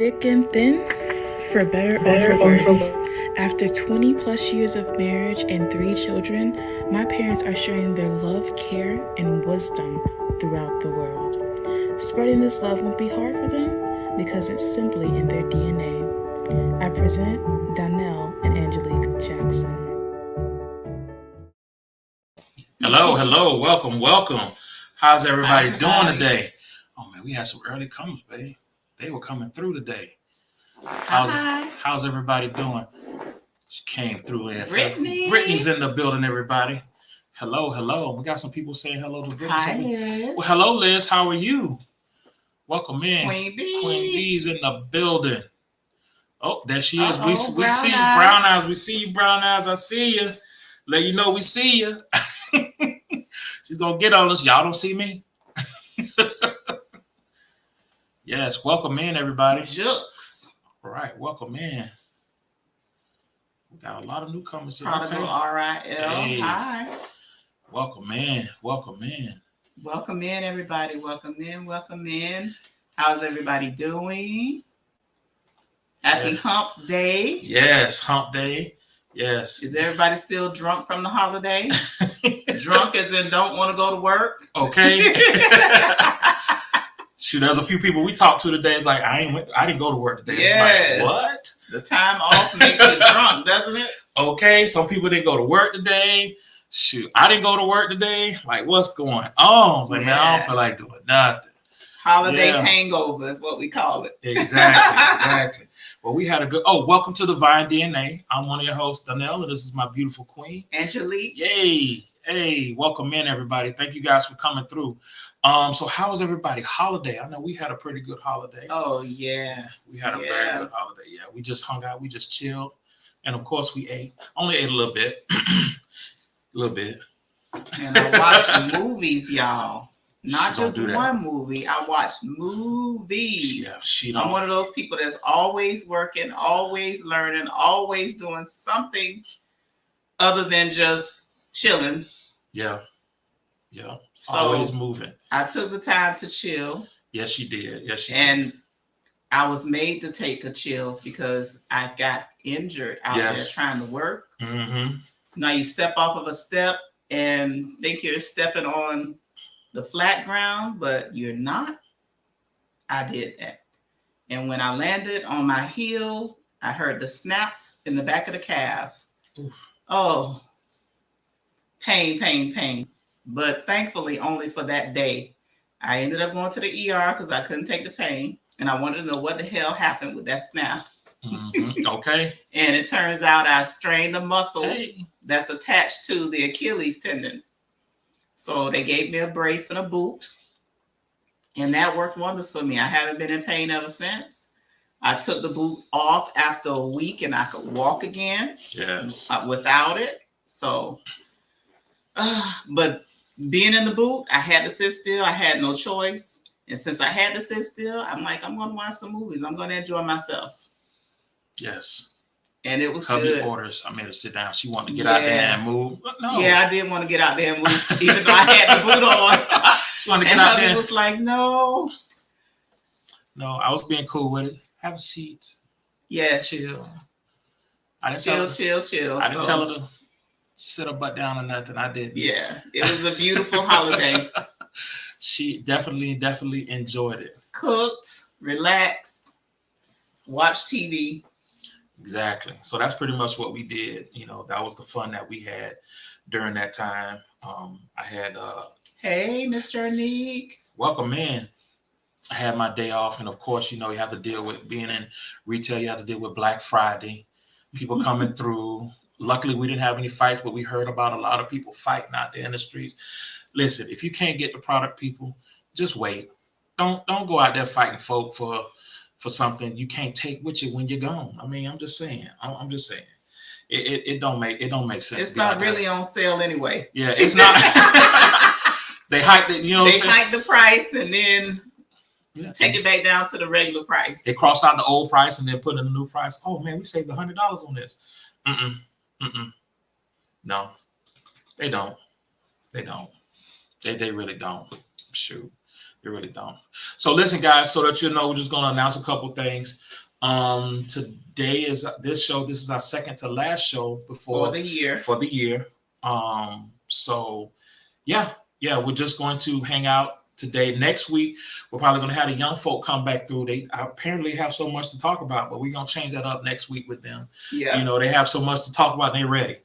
thick and thin, for better or for worse. After 20 plus years of marriage and 3 children, my parents are sharing their love, care, and wisdom throughout the world. Spreading this love won't be hard for them because it's simply in their DNA. I present Donnell and Angelic Jackson. Hello, welcome. How's everybody doing today? Oh man, we had some early comers, babe. They were coming through today. How's everybody doing? She came through in. Brittany's in the building, everybody. Hello. We got some people saying hello to Brittany. Hi, Liz. Well, hello, Liz. How are you? Welcome in. Queen B. Queen B's in the building. Oh, there she is. We see you, eyes. brown eyes. We see you, brown eyes. I see you. Let you know we see you. She's gonna get on us. Y'all don't see me. Yes, welcome in, everybody. Jooks. All right, welcome in. We got a lot of newcomers here. Prodigal RIL. Hey. Hi. Welcome in. Welcome in, everybody. Welcome in. How's everybody doing? Happy Hump Day. Yes, Hump Day. Yes. Is everybody still drunk from the holiday? Drunk as in don't want to go to work? Okay. Shoot, there's a few people we talked to today. Like, I didn't go to work today. Yes. Like, what? The time off makes you drunk, doesn't it? Okay, some people didn't go to work today. Shoot, I didn't go to work today. Like, what's going on? I was like, man, I don't feel like doing nothing. Holiday hangover is what we call it. Exactly. Well, we had a good. Oh, welcome to the Vine DNA. I'm one of your hosts, Donnell, and this is my beautiful queen, Angelique. Yay! Hey, welcome in, everybody. Thank you guys for coming through. So how was everybody holiday? I know we had a pretty good holiday. Oh yeah, we had a very good holiday. Yeah, we just hung out, we just chilled, and of course we ate. Only ate a little bit, And I watched movies, y'all. Not She just don't do that. one movie. I watched movies. Yeah, she don't. I'm one of those people that's always working, always learning, always doing something other than just chilling. Yeah. So Always moving. I took the time to chill. Yes, she did. And I was made to take a chill because I got injured out there trying to work. Mm-hmm. Now you step off of a step and think you're stepping on the flat ground, but you're not. I did that. And when I landed on my heel, I heard the snap in the back of the calf. Oof. Oh, pain. But thankfully, only for that day. I ended up going to the ER because I couldn't take the pain. And I wanted to know what the hell happened with that snap. Mm-hmm. Okay. And it turns out I strained a muscle that's attached to the Achilles tendon. So they gave me a brace and a boot. And that worked wonders for me. I haven't been in pain ever since. I took the boot off after a week and I could walk again. Yes. Without it. So, but being in the boot, I had to sit still. I had no choice. And since I had to sit still, I'm like, I'm going to watch some movies. I'm going to enjoy myself. Yes. And it was Hubby good. orders. I made her sit down. She wanted to get out there and move. But no. Yeah, I did want to get out there and move, even though I had the boot on. She wanted to and get out hubby there. was like, no. No, I was being cool with it. Have a seat. Yes. Chill. Chill. I didn't tell her to sit her butt down or nothing. I didn't. Yeah, it was a beautiful holiday. She definitely enjoyed it. Cooked, relaxed, watched TV. Exactly. So that's pretty much what we did. You know, that was the fun that we had during that time. I had hey, Mr. Anik. Welcome in. I had my day off, and of course, you know, you have to deal with being in retail. You have to deal with Black Friday, people coming through. Luckily, we didn't have any fights, but we heard about a lot of people fighting out there in the streets. Listen, if you can't get the product, people, just wait. Don't go out there fighting folk for something you can't take with you when you're gone. I mean, I'm just saying. It don't make sense. It's not really on sale anyway. Yeah, it's not. They hiked it. You know, they hiked the price and then take it back down to the regular price. They cross out the old price and then put in a new price. Oh man, we saved $100 on this. No, they don't. They really don't. Shoot. They really don't. So listen, guys, so that you know, we're just going to announce a couple things. Today is this show. This is our second to last show before the year. For the year. So yeah, we're just going to hang out today. Next week, we're probably going to have the young folk come back through. They apparently have so much to talk about, but we're going to change that up next week with them. Yeah. You know, they have so much to talk about and they're ready.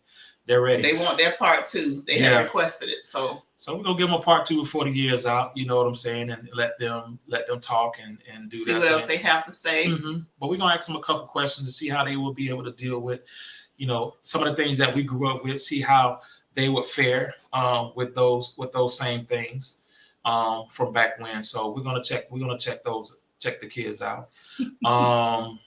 They're ready. They want their part 2. They have requested it. So we're gonna give them a part 2 before the year's out. You know what I'm saying, and let them talk and do see that what thing. else they have to say. Mm-hmm. But we're gonna ask them a couple questions to see how they will be able to deal with, you know, some of the things that we grew up with. See how they would fare with those same things from back when. So we're gonna check the kids out.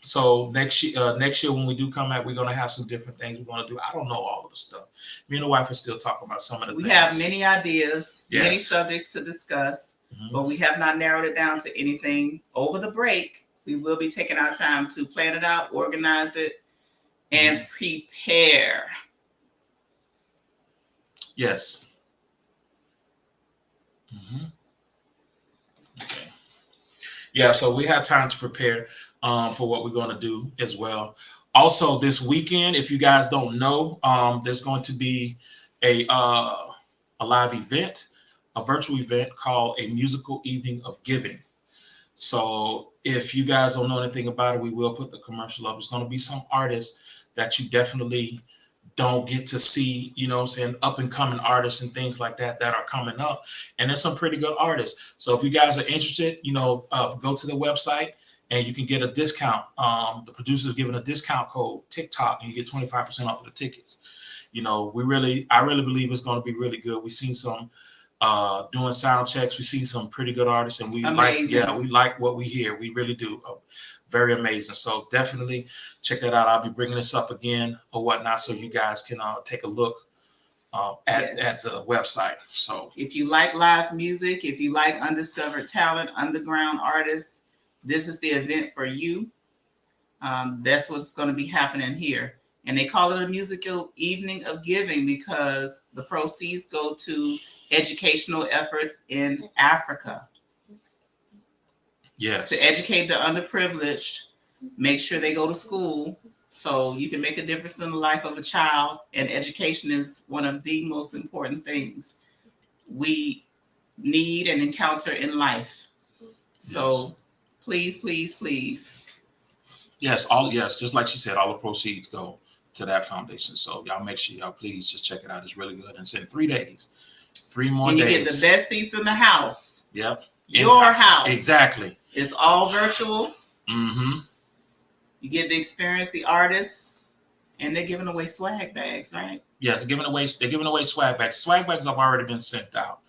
So next year when we do come out, we're gonna have some different things we're gonna do. I don't know all of the stuff. Me and the wife are still talking about some of the things. We have many ideas, many subjects to discuss, but we have not narrowed it down to anything. Over the break, we will be taking our time to plan it out, organize it, and prepare. Yes. Okay. Yeah, so we have time to prepare for what we're going to do as well. Also, this weekend, if you guys don't know, there's going to be a live event, a virtual event called a musical evening of giving. So if you guys don't know anything about it, we will put the commercial up. It's going to be some artists that you definitely don't get to see, you know what I'm saying, up and coming artists and things like that are coming up. And there's some pretty good artists. So if you guys are interested, you know, go to the website and you can get a discount. The producer's giving a discount code, TikTok, and you get 25% off of the tickets. You know, I really believe it's going to be really good. We've seen some doing sound checks. We've seen some pretty good artists, and we like what we hear. We really do. Very amazing. So definitely check that out. I'll be bringing this up again or whatnot, so you guys can take a look at the website. So if you like live music, if you like undiscovered talent, underground artists, this is the event for you. That's what's going to be happening here. And they call it a musical evening of giving because the proceeds go to educational efforts in Africa. Yes. To educate the underprivileged, make sure they go to school so you can make a difference in the life of a child. And education is one of the most important things we need and encounter in life. So please, please, please. Yes, just like she said, all the proceeds go to that foundation. So y'all make sure y'all please just check it out. It's really good. And it's in 3 days. 3 more days. And you get the best seats in the house. Yep. Your house. Exactly. It's all virtual. Mm-hmm. You get to experience the artists, and they're giving away swag bags, right? Yes, they're giving away swag bags. Swag bags have already been sent out.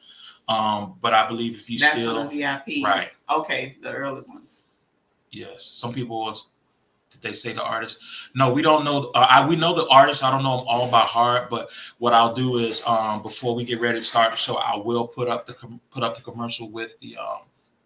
But I believe if you that's one of the VIPs. Right. Okay, the early ones. Yes. Some people did they say the artist? No, we don't know. We know the artists. I don't know them all by heart. But what I'll do is, before we get ready to start the show, I will put up the commercial with the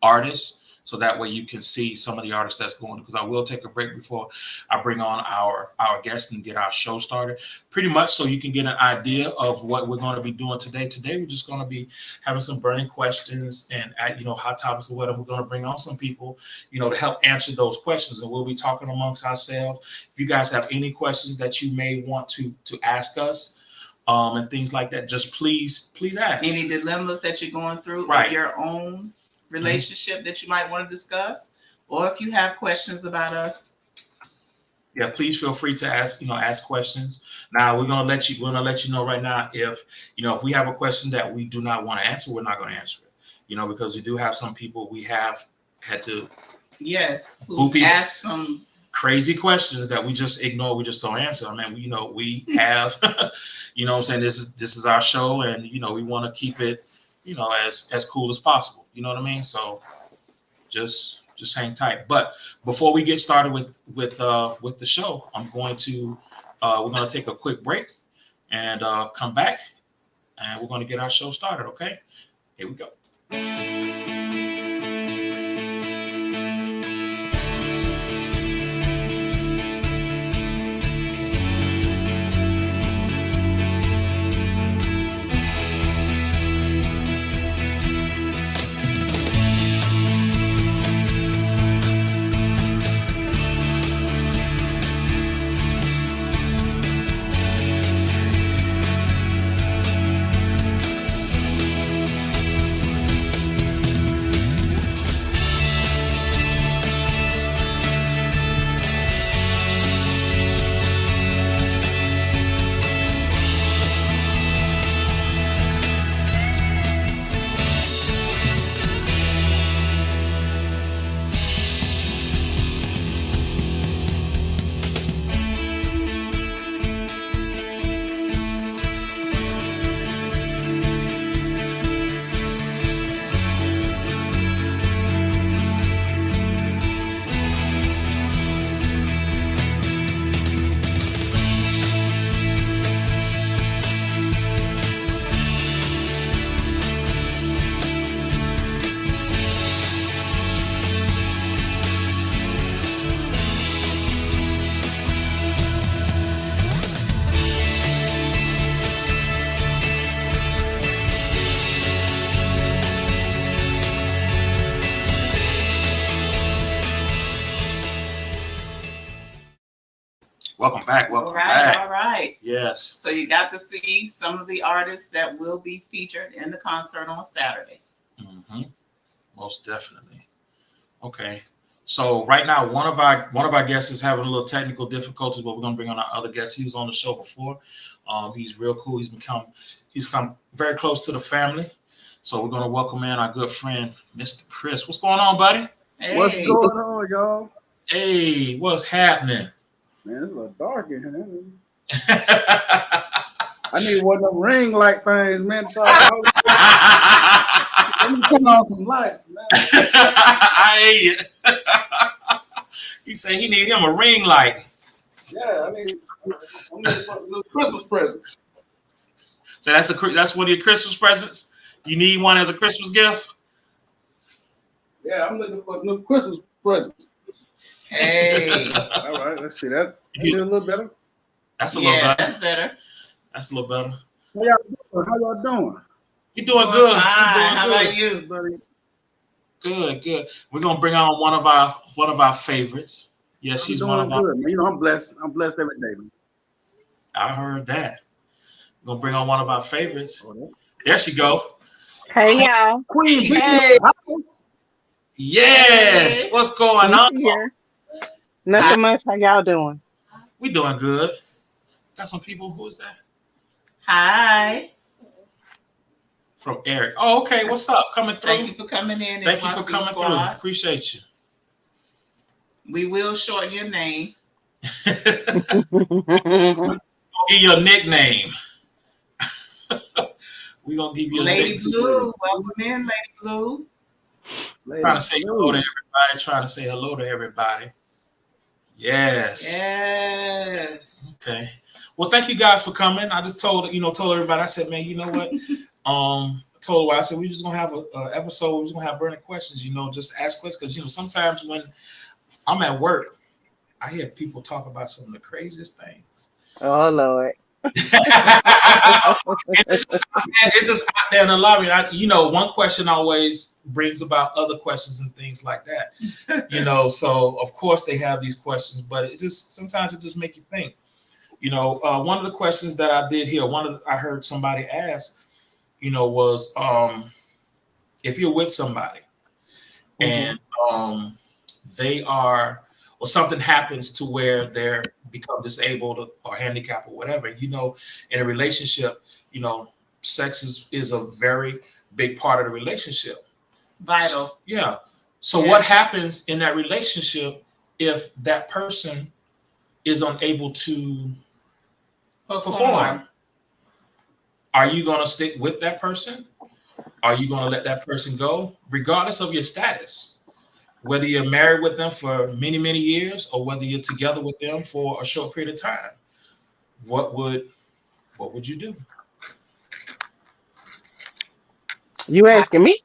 artists, so that way you can see some of the artists that's going. Because I will take a break before I bring on our guests and get our show started. Pretty much so you can get an idea of what we're going to be doing today. Today we're just going to be having some burning questions and hot topics or whatever. We're going to bring on some people, to help answer those questions, and we'll be talking amongst ourselves. If you guys have any questions that you may want to ask us, and things like that, just please ask. Any dilemmas that you're going through, right, in your own relationship that you might want to discuss, or if you have questions about us, please feel free to ask questions. Now we're gonna let you know right now if we have a question that we do not want to answer, we're not going to answer it. Because we do have some people we have had to who ask some crazy questions that we just ignore, we just don't answer. I mean, we have what I'm saying, this is our show, and we want to keep it as cool as possible. You know what I mean? So just hang tight. But before we get started with the show, we're going to take a quick break and come back, and we're going to get our show started. Okay, here we go. Welcome back. Welcome All right, back. all right. Yes. So you got to see some of the artists that will be featured in the concert on Saturday. Mm-hmm. Most definitely. Okay. So right now, one of our guests is having a little technical difficulties, but we're gonna bring on our other guest. He was on the show before. He's real cool. He's come very close to the family. So we're gonna welcome in our good friend, Mr. Chris. What's going on, buddy? Hey. What's going on, y'all? Hey, what's happening? Man, it's a little dark in here. I need one of them ring light things, man. So let me turn on some lights, man. I hear you. He said he need him a ring light. Yeah, I need a little Christmas present. So that's one of your Christmas presents? You need one as a Christmas gift? Yeah, I'm looking for a new Christmas present. Hey. All right, let's see that. A little better. That's a little better. That's better. That's a little better. How y'all doing? You doing good? Fine. How about you? Buddy? Good. We're gonna bring on one of our favorites. Yes, she's one of our. Good, man. You know, I'm blessed. I'm blessed every day, man. I heard that. We're gonna bring on one of our favorites. There she go. Hey y'all. Queen. Hey. Yes. What's going on? Here. Nothing much. How y'all doing? We doing good. Got some people. Who is that? Hi. From Eric. Oh, okay. What's up? Coming through. Thank you for coming in. Thank you for coming through. Appreciate you. We will shorten your name. We'll give you a nickname. We're gonna give you a Lady nickname. Blue. Welcome in, Lady Blue. Trying to say hello to everybody. Trying to say hello to everybody. Yes. Yes. Okay. Well, thank you guys for coming. I just told everybody. I said, man, you know what? Told her, I said we're just gonna have an episode. We're just gonna have burning questions. Just ask questions because sometimes when I'm at work, I hear people talk about some of the craziest things. Oh Lord. it's just out there in the lobby. One question always brings about other questions and things like that. So of course they have these questions, but sometimes it just make you think. One of the questions that I did here, I heard somebody ask, was if you're with somebody and they are, or something happens to where they're become disabled or handicapped or whatever, in a relationship, sex is a very big part of the relationship. Vital. Yeah. So what happens in that relationship if that person is unable to perform? Are you going to stick with that person? Are you going to let that person go, regardless of your status? Whether you're married with them for many, many years or whether you're together with them for a short period of time, what would you do? You asking me?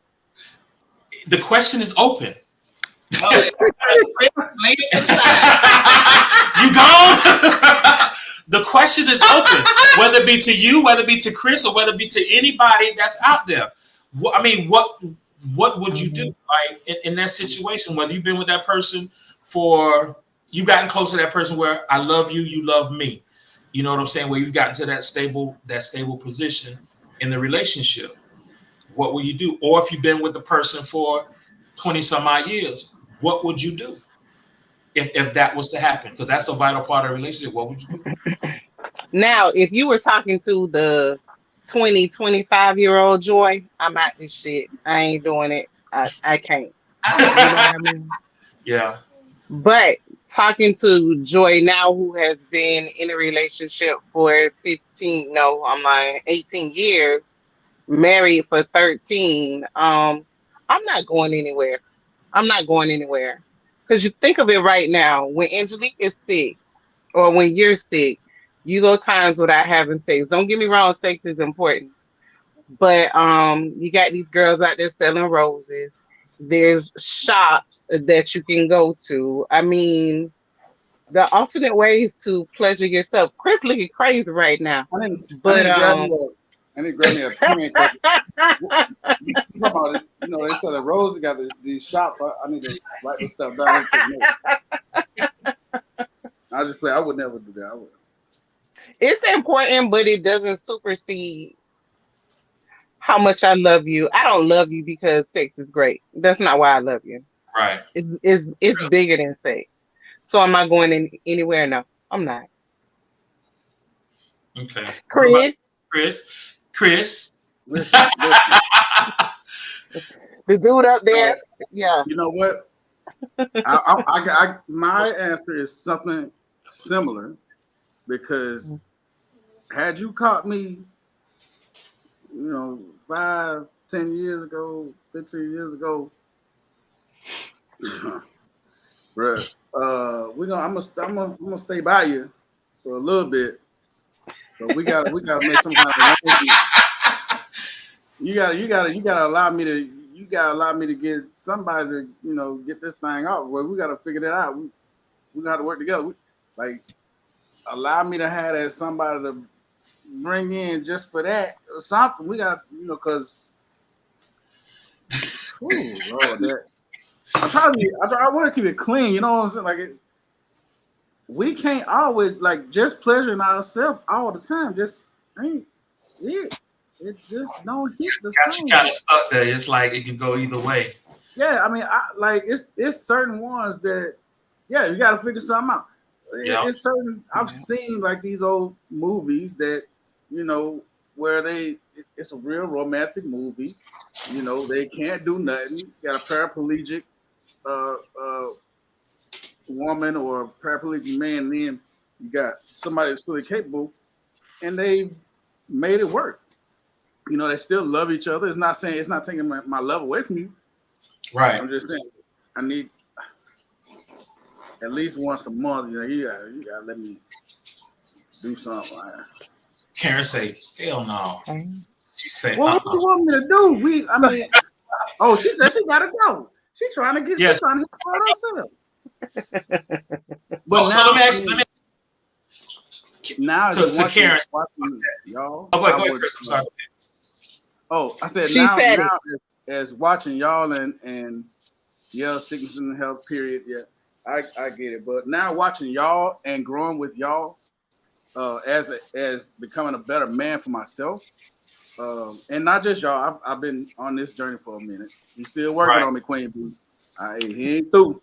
The question is open. You gone? The question is open, whether it be to you, whether it be to Chris, or whether it be to anybody that's out there. What would you do in that situation? Whether you've been with that person you've gotten close to that person where I love you, you love me. You know what I'm saying? Where you've gotten to that stable position in the relationship. What will you do? Or if you've been with the person for 20 some odd years, what would you do if that was to happen? Because that's a vital part of the relationship. What would you do? Now, if you were talking to the 25-year-old Joy, I'm out this shit. I ain't doing it. I can't. You know what I mean? Yeah. But talking to Joy now, who has been in a relationship for 18 years, married for 13, I'm not going anywhere. Because you think of it right now, when Angelique is sick or when you're sick, you go times without having sex. Don't get me wrong, sex is important. But you got these girls out there selling roses. There's shops that you can go to. I mean, the alternate ways to pleasure yourself. Chris looking crazy right now. I need to grab me a pen. They sell the roses, got these shops. I need to write this stuff down and take notes. I I just play. I would never do that. I would. It's important, but it doesn't supersede how much I love you. I don't love you because sex is great. That's not why I love you. Right. It's bigger than sex. So am I going in anywhere? No, I'm not. Okay. What about Chris, Chris? Chris. Listen. the dude up there. So, Yeah. you know what? My answer is something similar because had you caught me, 5, 10 years ago, 15 years ago, bruh, I'm gonna stay by you for a little bit, but we gotta make some kind of arrangement. You gotta allow me to get somebody to get this thing off. Well, we gotta figure that out. We gotta work together. Like allow me to have that somebody to bring in just for that or something. We got because Lord, that I want to keep it clean. You know what I'm saying? Like we can't always like just pleasuring ourselves all the time. Just ain't it. It just don't hit the same. You kind of stuck there. It's like it can go either way. Yeah, I mean, it's certain ones that, yeah, you got to figure something out. Yeah. It's certain. I've seen like these old movies that, where it's a real romantic movie. They can't do nothing. Got a paraplegic woman or a paraplegic man, and then you got somebody that's fully capable, and they made it work. They still love each other. It's not taking my love away from you. Right. I'm just saying, I need at least once a month. You gotta let me do something. Karen say, "Hell no." She said, "Well, what do you want me to do?" Oh, she said she gotta go. She's trying to get. She's trying to get herself. But now, let me now to Karen, y'all. Oh, go ahead, Chris. I'm sorry. Oh, I said She now. said Now, as watching y'all and sickness and health. Period. Yeah, I get it. But now watching y'all and growing with y'all, as becoming a better man for myself, and not just y'all. I've been on this journey for a minute. He's still working on me, Queen Bee. He ain't through.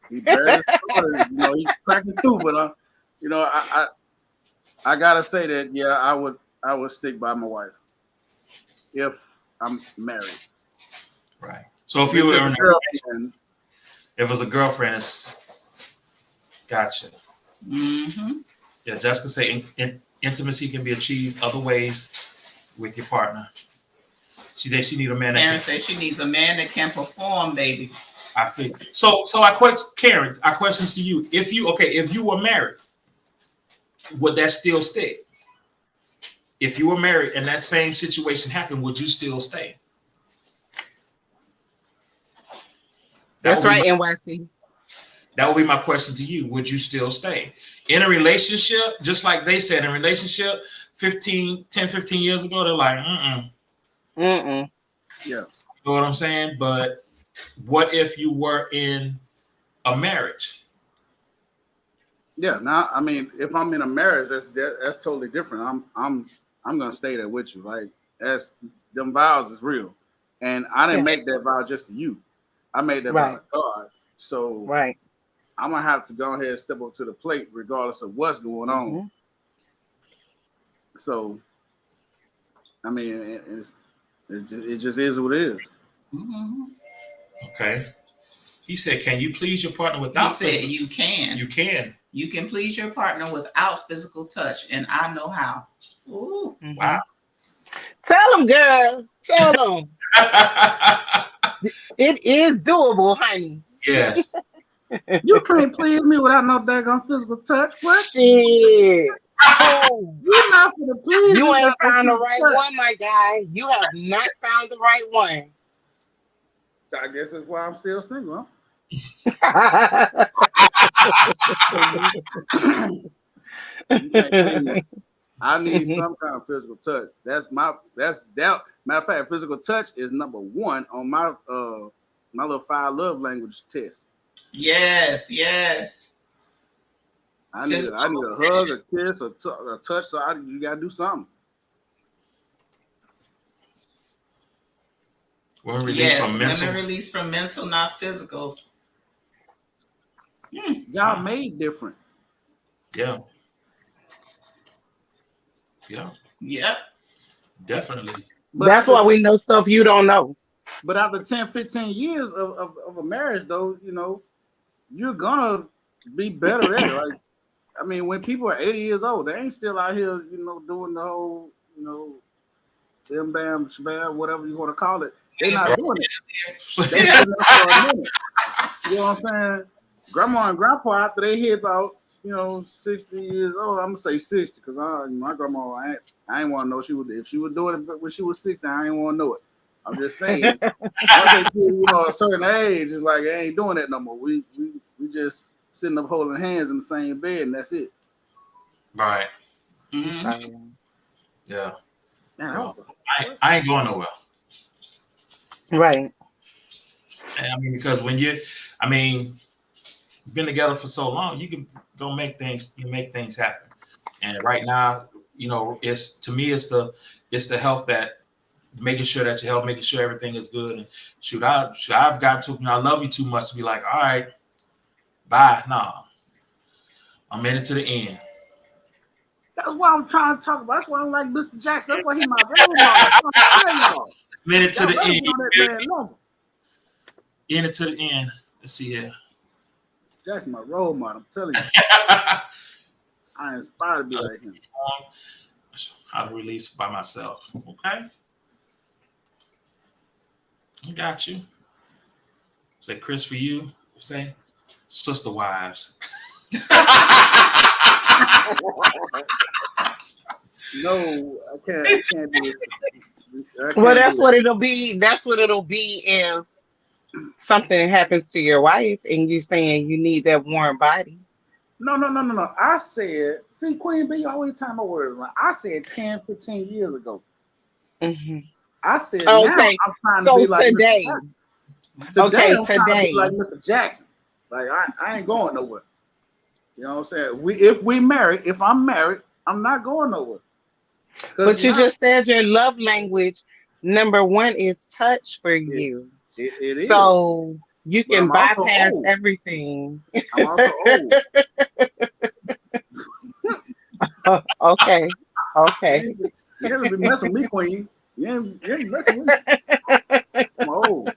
He barely started. He's cracking through. But I gotta say that I would stick by my wife if I'm married. Right. So if you were in a girlfriend, if it was a girlfriend, it's gotcha. Mm-hmm. Yeah, Jessica say intimacy can be achieved other ways with your partner. She need a man. Karen says she needs a man that can perform, baby. I think so. I question Karen. Our question to you: if you were married, would that still stay? If you were married and that same situation happened, would you still stay? That's right, NYC. That would be my question to you. Would you still stay in a relationship? Just like they said in a relationship 10, 15 years ago, they're like, Yeah. You know what I'm saying? But what if you were in a marriage? Yeah. Now, I mean, if I'm in a marriage, that's totally different. I'm gonna stay there with you. Like them vows is real, and I didn't make that vow just to you. I made that vow to God. So I'm gonna have to go ahead and step up to the plate, regardless of what's going on. So, I mean, it just is what it is. Mm-hmm. Okay. He said, "Can you please your partner without?" He said, "You can. You can. You can please your partner without physical touch, and I know how." Ooh. Wow. Tell them, girl. Tell them. It is doable, honey. Yes. You can't please me without no daggone physical touch. What? Shit. Oh, you're not gonna please. You ain't found the right one, my guy. You have not found the right one. I guess that's why I'm still single. I need some kind of physical touch. Matter of fact, physical touch is number one on my my little 5 love language test. Yes. I need a hug, a kiss, a touch. So you gotta do something. Women release from mental, not physical. Y'all made different. Yeah. Yep. Definitely. But that's why we know stuff you don't know. But after 10, 15 years of a marriage, though, you know, you're gonna be better at it. Like, I mean, when people are 80 years old, they ain't still out here, you know, doing the whole, you know, bam, bam, shabam, whatever you want to call it. They're not doing it. They sitting there for a minute. You know what I'm saying? Grandma and grandpa, after they hit about, you know, 60 years old, I'm gonna say 60, because my grandma, I ain't want to know if she was doing it when she was 60, I ain't want to know it. I'm just saying, once they get, you know, a certain age, it's like, they ain't doing that no more. We just sitting up holding hands in the same bed, and that's it. Right. Mm-hmm. Yeah. Man, I ain't going nowhere. Right. I mean, because when you've been together for so long, you can go make things happen. And right now, you know, it's the health, that making sure that your health, making sure everything is good. And I've got to, I love you too much to be like, all right, bye. Nah, I'm in it to the end. That's what I'm trying to talk about. That's why I'm like Mr. Jackson. That's why he's my role model. Minute to the end. In it to the end. Let's see here. That's my role model. I'm telling you. I inspire to be like him. How to release by myself. Okay. I got you. Say, Chris, for you. Say, sister wives. No, I can't do it. Well, that's what it'll be. That's what it'll be if something happens to your wife and you're saying you need that warm body. No. I said, see, Queen B, you always time my words. I said 10, 15 years ago. Mm-hmm. I said, now I'm trying to be like today. Mr. Jackson. Today, I'm trying to be like Mr. Jackson. Like, I ain't going nowhere. You know what I'm saying? If I'm married, I'm not going nowhere. But you just said your love language number one is touch for you. It is. So you can bypass everything. I'm also old. Okay. You never be messing with me, Queen. You ain't messing with me. I'm old.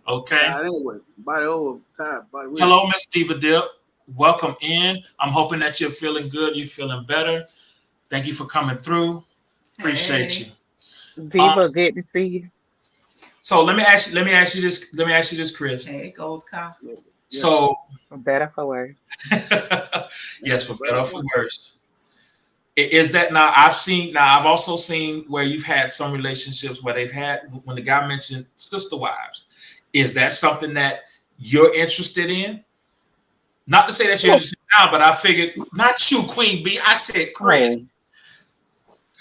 Okay. Anyway, body old, tired. Hello, Miss Diva Dip. Welcome in. I'm hoping that you're feeling good. You're feeling better. Thank you for coming through. Appreciate you. Diva, good to see you. So let me ask you this, Chris. Hey, gold cow. So for better for worse. Yes, for better or for worse. Is that now? I've also seen where you've had some relationships where when the guy mentioned sister wives. Is that something that you're interested in? Not to say that you're interested now, but I figured not you, Queen B. I said Chris. Oh.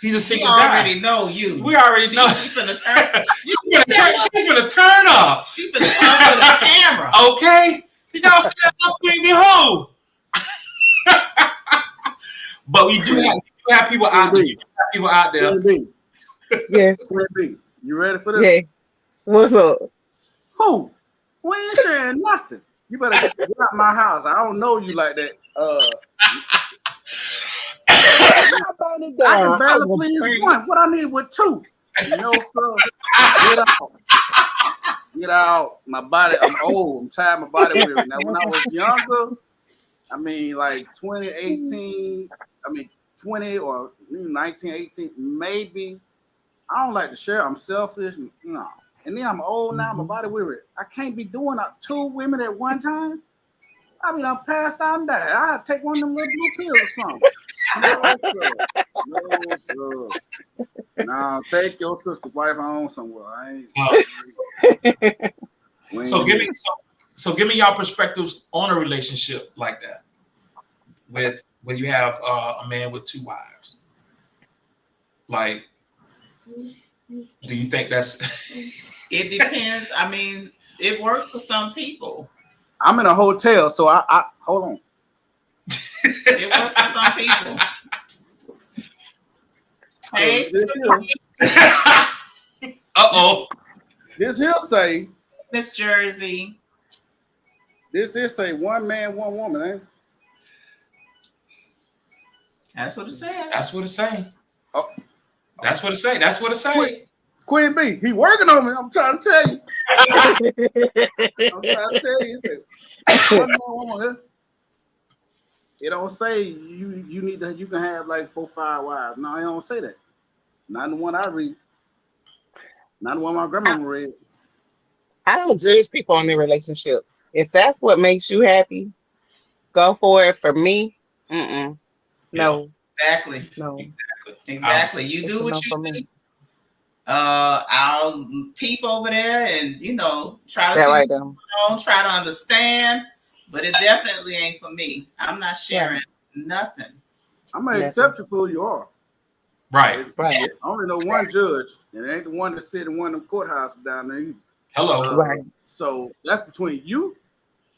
He's a single guy. We already know you. We already know. She finna turn. She finna turn up. She finna turn for the camera. Okay. Did y'all see that little Queen B hoe? But we do have people out there. Yeah. Queen B, you ready for this? Yeah. What's up? Who? We ain't sharing nothing. You better get out my house. I don't know you like that. I can barely please one. What I need with two. No, sir. Get out. My body, I'm old. I'm tired. My body weary. Now, when I was younger, I mean, like 2018, 20 or 19, 18, maybe. I don't like to share. I'm selfish. No. And then I'm old now. My body weary. I can't be doing two women at one time. I mean, I'm passed out and died. I had to take one of them little blue pills or something. No, sir. Now, take your sister wife home somewhere. I ain't. So give me y'all perspectives on a relationship like that, with when you have a man with two wives. Like, do you think that's? It depends. I mean, it works for some people. I'm in a hotel, so I hold on. It works for some people. Hey, Uh-oh. This here say, Miss Jersey. this here say one man, one woman, ain't it? That's what it says. That's what it's saying. Oh, That's what it's saying. That's what it's saying. Queen B, he working on me. I'm trying to tell you. I'm trying to tell you. One man, one woman. It don't say you need to, you can have like 4, 5 wives. No, it don't say that. Not the one I read. Not the one my grandmama read. I don't judge people on their relationships. If that's what makes you happy, go for it. For me, Yeah. no, Exactly. no, Exactly. You it's do a what no you for do. me. I'll peep over there and try to That see right what's there. going on, try to understand, but it definitely ain't for me. I'm not sharing nothing. I'm gonna Nothing. accept you for who you are. Right. Right. I only know one judge, and it ain't the one that sit in one of them courthouses down there. Hello. Right. So that's between you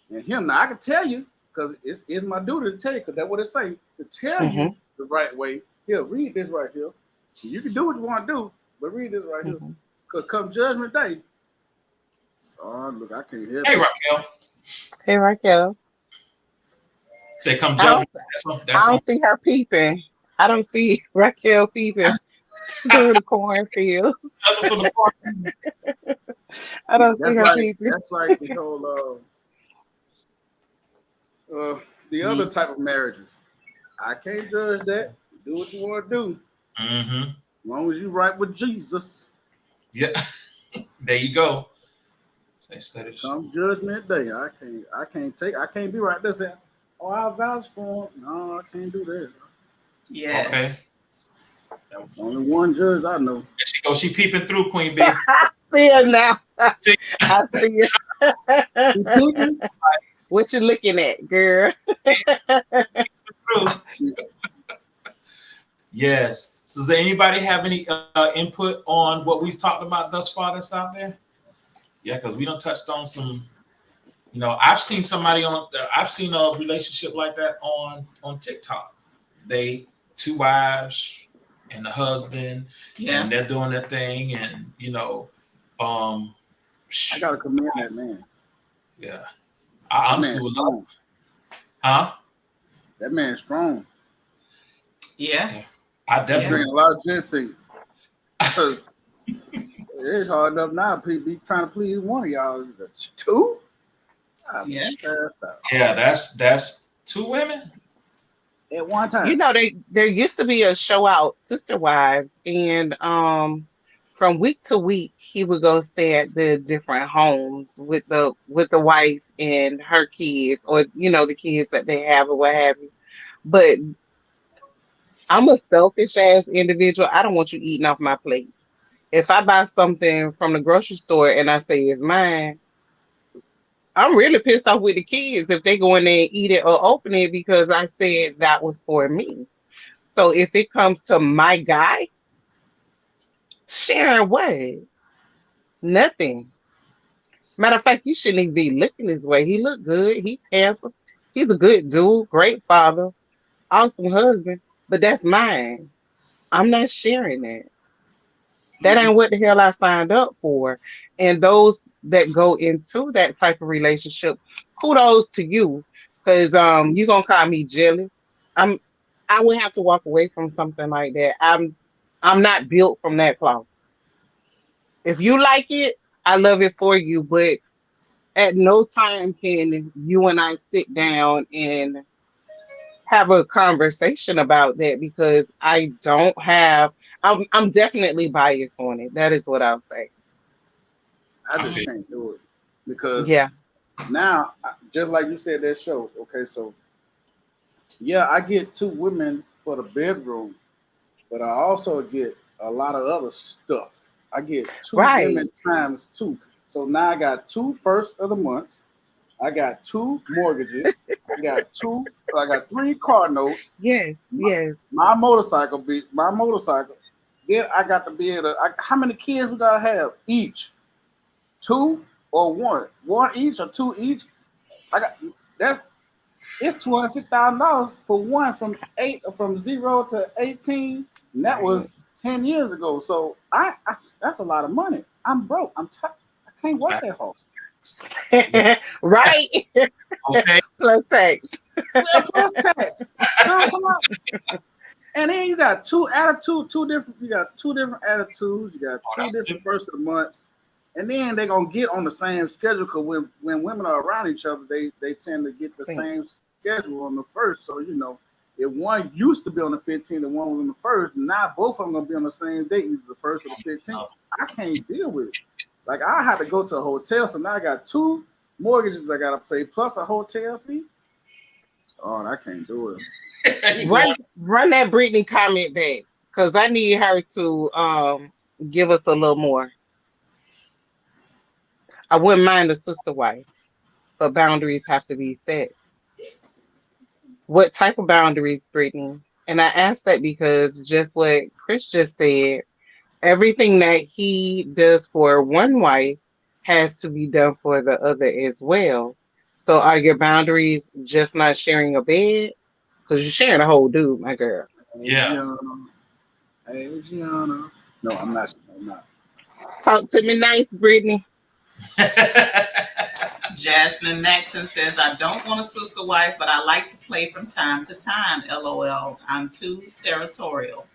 and him. Now I can tell you because it's my duty to tell you because that's what it say to tell Mm-hmm. you the right way. Here, read this right here. You can do what you want to do, but read this right here. Mm-hmm. Cause come Judgment Day, oh look, I can't help Hey, it. Raquel. Hey, Raquel. Say come I judgment. don't, That's I on. don't see her peeping. I don't see Raquel peeping through the cornfields. That's for the part. I don't see That's her like peeping. the whole the other Mm-hmm. type of marriages. I can't judge that. Do what you want to do. Mm-hmm. As long as you right with Jesus. Yeah. There you go. Instead of Come Judgment Day, I can't be right there saying, oh, I'll vouch for him. No, I can't do that. Yes. There's only one judge I know. There she goes. She peeping through, Queen B. I see her now. See? I see her. You peeping? What you looking at, girl? Through. Yes. So does anybody have any input on what we've talked about thus far that's out there? Yeah, because we don't touched on some. I've seen I've seen a relationship like that on TikTok. They two wives and the husband, Yeah. and they're doing their thing, and I gotta commend that man. yeah. I That honestly man's would love. strong. Huh? That man's strong. Yeah. I He's definitely. bringing a lot of ginseng. Because it's hard enough now to be trying to please one of y'all. Two? Yeah. Yeah, that's two women. At one You time. know, there used to be a show out, Sister Wives, and from week to week he would go stay at the different homes with the wife and her kids, or the kids that they have or what have you. But I'm a selfish ass individual. I don't want you eating off my plate. If I buy something from the grocery store and I say it's mine, I'm really pissed off with the kids if they go in there and eat it or open it because I said that was for me. So if it comes to my guy, sharing what? Nothing. Matter of fact, you shouldn't even be looking this way. He look good. He's handsome. He's a good dude, great father, awesome husband. But that's mine. I'm not sharing that. That ain't what the hell I signed up for. And those that go into that type of relationship, kudos to you. Cause you gonna call me jealous. I would have to walk away from something like that. I'm not built from that cloth. If you like it, I love it for you, but at no time can you and I sit down and have a conversation about that because I'm definitely biased on it. That is what I'll say. I I just feel. can't do it. Because Yeah. now, just like you said, that show, okay, so yeah, I get 2 women for the bedroom, but I also get a lot of other stuff. I get 2 Right. women times 2. So now I got 2 first of the months. I got 2 mortgages. I got 3 car notes. Yes. Yes. My motorcycle. Then I got to be able to. How many kids we gotta have each? 2 or 1? 1 each or 2 each? I got that. It's $250,000 for one from 0 to 18, and that Right. was 10 years ago. So I that's a lot of money. I'm broke. I can't work that hard. Right. Okay. Plus tax. Well, plus tax. So come on. And then you got you got two different attitudes, you got Oh, two that's different good. first of the months, and then they're gonna get on the same schedule because when women are around each other, they tend to get the Think. same schedule on the first. So if one used to be on the 15th and one was on the first, now both of them gonna be on the same date, either the first or the 15th. I can't deal with it. Like I had to go to a hotel, so now I got two mortgages I gotta pay plus a hotel fee. Oh, I can't do it. You going? Run that Brittany comment back because I need her to give us a little more. I wouldn't mind a sister wife, but boundaries have to be set. What type of boundaries, Brittany? And I asked that because just what Chris just said, everything that he does for one wife has to be done for the other as well. So are your boundaries just not sharing a bed? Because you're sharing a whole dude, my girl. Hey, Yeah. Gianna. Hey, Gianna. No, I'm not. I'm not. Talk to me nice, Brittany. Jasmine Maxon says, I don't want a sister wife, but I like to play from time to time. LOL. I'm too territorial.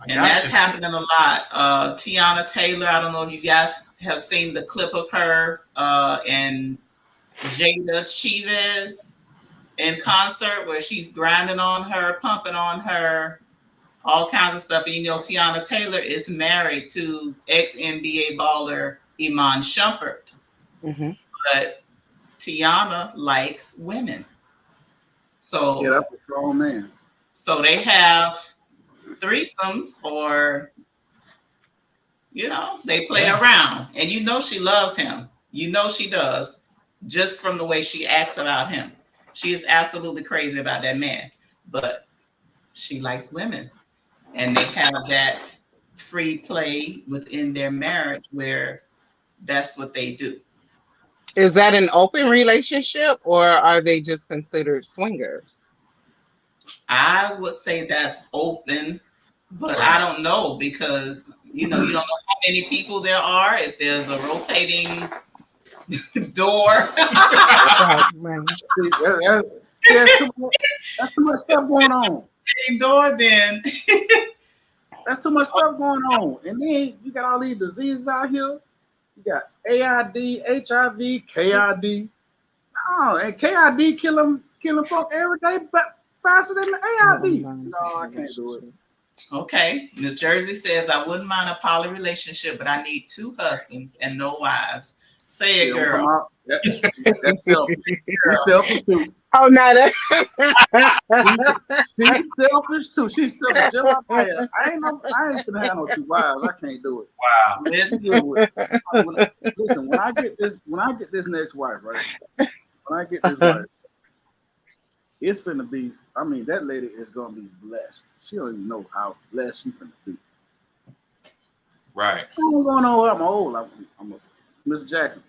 And that's happening a lot. Tiana Taylor, I don't know if you guys have seen the clip of her and Jada Chivez in concert where she's grinding on her, pumping on her, all kinds of stuff. And Tiana Taylor is married to ex-NBA baller Iman Shumpert. Mm-hmm. But Tiana likes women. So Yeah, that's a strong man. So they have threesomes or they play around. And she loves him. She does, just from the way she acts about him. She is absolutely crazy about that man. But she likes women. And they have that free play within their marriage where that's what they do. Is that an open relationship or are they just considered swingers? I would say that's open, but I don't know because you don't know how many people there are. If there's a rotating door, Right. See, that's too much stuff going on. then That's too much stuff going on. And then you got all these diseases out here. You got AID, HIV, KID. Oh, and KID killing folk every day, but faster than the AID. No, I can't do it. Okay. New Jersey says, I wouldn't mind a poly relationship, but I need 2 husbands and no wives. Say it, girl. That's selfish. She's selfish too. Oh, no, that's She's selfish too. She's selfish. Just like I am. I ain't gonna have no 2 wives. I can't do it. Wow. Listen, when I get this next wife, right? When I get this wife, it's finna be. I mean, that lady is gonna be blessed. She don't even know how blessed she's finna be. Right. I'm going on. I'm old. I'm Miss Jackson.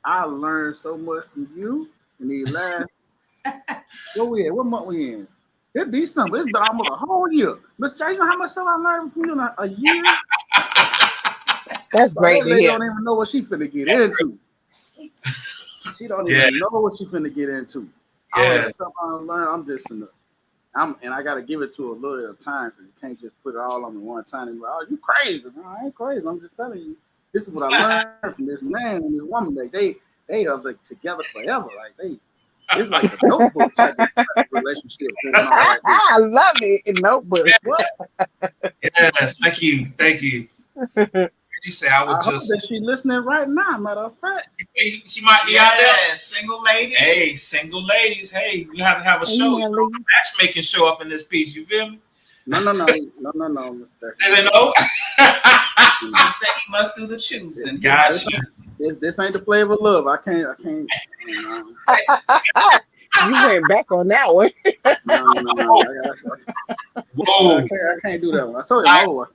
I learned so much from you in these last. What we at? What month we in? It be something. It's been almost a whole year. Miss Jackson, you know how much stuff I learned from you in a year? that's great That to lady hear. don't even know what she finna get into. She don't even know what she finna get into. All the stuff I learned, I'm just finna. And I gotta give it to a little bit of time because you can't just put it all on me one time and be like, oh, you crazy. No, I ain't crazy. I'm just telling you. This is what I learned from this man and this woman. Like they are like together forever. Like it's like a notebook type of relationship going on right there. I love it in notebook. Yes, thank you. You say I would I hope that she listening right now. Matter of fact, she might be out there. Single ladies. Hey, single ladies. Hey, you have to have a show. Matchmaking show up in this piece. You feel me? No, They say no. He said you must do the choosing. Gotcha. This ain't the flavor of love. I can't. You went back on that one. No. Whoa. I can't do that one. I told you, I'm old.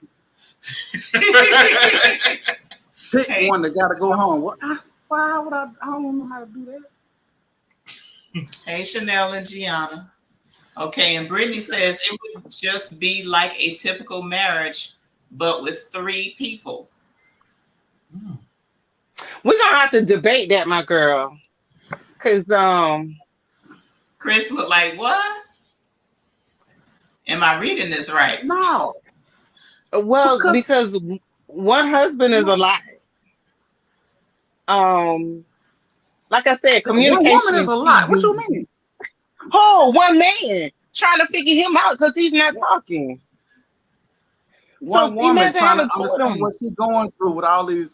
Pick one that gotta go home. Why would I? I don't know how to do that. Hey, Chanel and Gianna. Okay, and Brittany says it would just be like a typical marriage, but with 3 people. We're gonna have to debate that, my girl. Cause Chris looked like, what? Am I reading this right? No, well, because because one husband is a lot. Like I said, one communication woman is is a key. lot. What you mean? One man trying to figure him out because he's not talking. So One woman imagine trying to having two of understand them. what she's going through with all these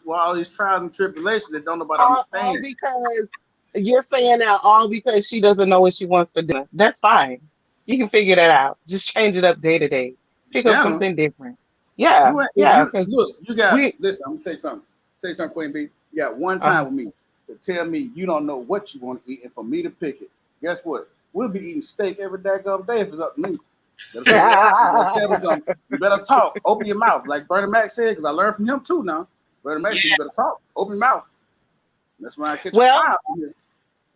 trials and tribulations that don't nobody All understand. because you're saying that all because she doesn't know what she wants to do. That's fine. You can figure that out. Just change it up day to day. Pick up Damn, something different. Yeah, you ain't- if yeah. you Because look, you got we. listen. I'm gonna tell you something. Tell you something, Queen B. You got one time Uh, with me to tell me you don't know what you want to eat, and for me to pick it. Guess what? We'll be eating steak every daggone day if it's up to me. Better figure it out. You better tell me something. You better talk. Open your mouth, like Bernie Mac said, because I learned from him too. Now, Bernie Mac said you better talk. Open your mouth. That's when I catch a well, fire.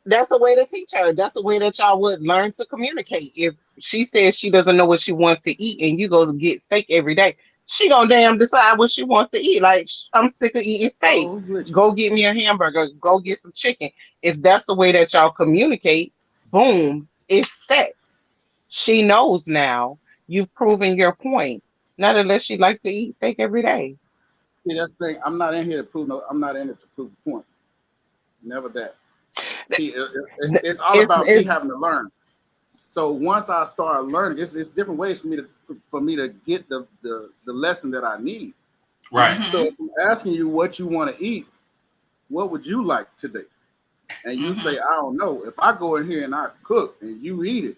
that's a way to teach her. That's a way that y'all would learn to communicate. If she says she doesn't know what she wants to eat and you go get steak every day, she gonna damn decide what she wants to eat. Like, I'm sick of eating steak. Oh, glitch. Go get me a hamburger. Go get some chicken. If that's the way that y'all communicate, boom, it's set. She knows now. You've proven your point. Not unless she likes to eat steak every day. See, that's the thing. I'm not in here to prove no. I'm not in it to prove the point. Never that. See, it's all about me It's having to learn. So once I start learning, it's different ways for me to get the lesson that I need. Right. So if I'm asking you what you want to eat, what would you like today? And you say, I don't know. If I go in here and I cook and you eat it,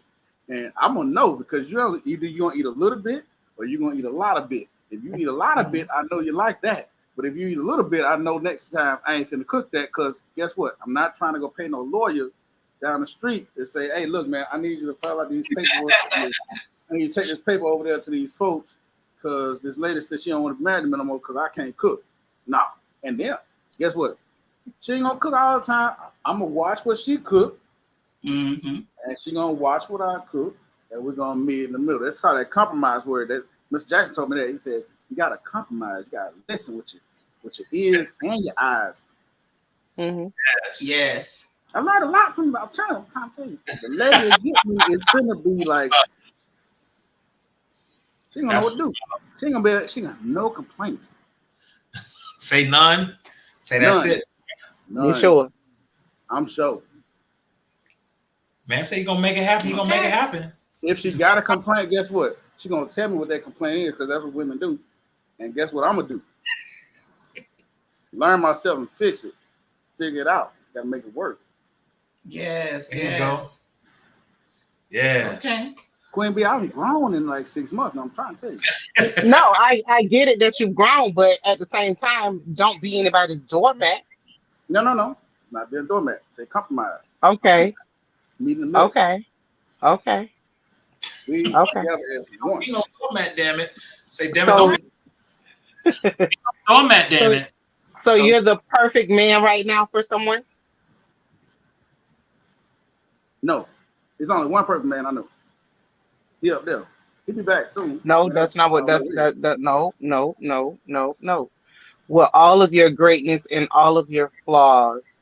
and I'm gonna know because either you're gonna eat a little bit or you're gonna eat a lot of bit. If you eat a lot of bit, I know you like that. But if you eat a little bit, I know next time I ain't finna cook that because guess what? I'm not trying to go pay no lawyer down the street and say, hey, look, man, I need you to fill out these paperwork. I need you to take this paper over there to these folks because this lady said she don't want to marry me no more because I can't cook. No. And then guess what? She ain't gonna cook all the time. I'm gonna watch what she cook, and she gonna watch what I cook, and we're gonna meet in the middle. That's called that compromise word. That Mr. Jackson told me that. He said you gotta compromise. You gotta listen with your ears and your eyes. mhm. Yes. I learned a lot from. I'm trying to tell you. The lady that get me is gonna be like she gonna know what to do. She ain't gonna be. She gonna have no complaints. Say none. Say that's None. it. None. You sure? I'm sure. Man, say you gonna make it happen. You gonna make it happen. If she got a complaint, guess what? She gonna tell me what that complaint is because that's what women do. And guess what I'm gonna do? Learn myself and fix it. Figure it out. Gotta make it work. Yes. There you go. Yes. Okay. Queen B, I'm grown in like 6 months. Now I'm trying to tell you. No, I get it that you've grown, but at the same time, don't be anybody's doormat. No. Not being a doormat. Say compromise. Okay, Meet in the middle. okay. We Okay. together as one. You know, doormat, damn it. Say, damn it, So, don't be doormat, damn it. so So you're the perfect man right now for someone? no. There's only one person, man, I know. He up there. He'll be back soon. No, But that's not I what don't know that's when. that no. With all of your greatness and all of your flaws,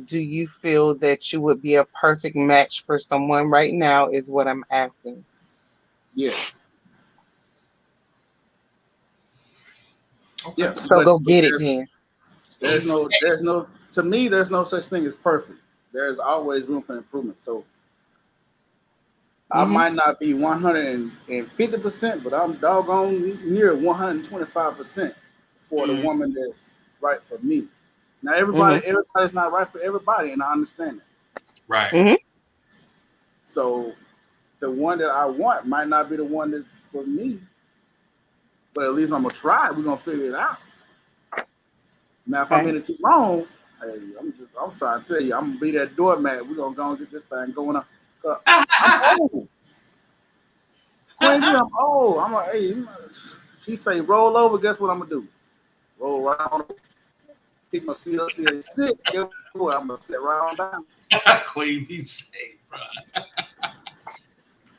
do you feel that you would be a perfect match for someone right now? Is what I'm asking. Yes. Okay. Yeah. So go But get it then. there's no to me there's no such thing as perfect. There's always room for improvement. So I Hmm. might not be 150%, but I'm doggone near 125% for the woman that's right for me. Now Hmm. everybody's not right for everybody, and I understand that. Right. Hmm. So the one that I want might not be the one that's for me, but at least I'm gonna try. We're gonna figure it out. Now if I'm Okay. in it too long, hey, I'm trying to tell you, I'm gonna be that doormat. We're gonna go and get this thing going on. I'm old. Queen B, I'm old. I'm like, hey, she say roll over. Guess what I'm gonna do? Roll right on. Keep my feet up here and sit. Guess what? I'm gonna sit right on down. Queen, be safe,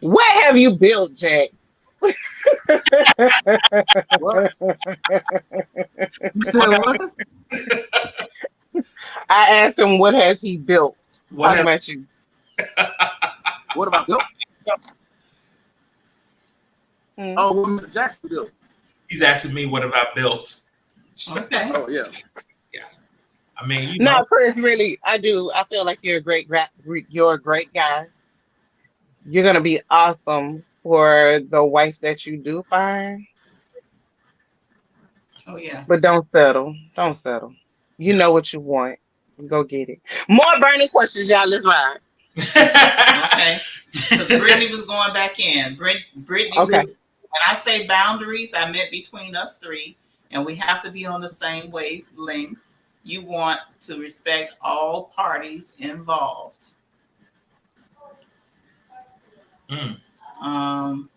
What have you built, Jax? What? You said what? I asked him, what has he built? What Talking have, about you. What about Bill? Hmm. Oh, what Mr. Jackson built? he's asking me what have I built? Okay. Oh yeah. I mean, you No, know, Chris, really, I do. I feel like you're a you're a great guy. You're gonna be awesome for the wife that you do find, Oh yeah. but don't settle. Don't settle. You yeah. know what you want. Go get it. More burning questions, y'all. Let's ride. Okay. Because Brittany was going back in. Brittany said, Okay. when I say boundaries, I meant between us three, and we have to be on the same wavelength. You want to respect all parties involved. Mm. Um,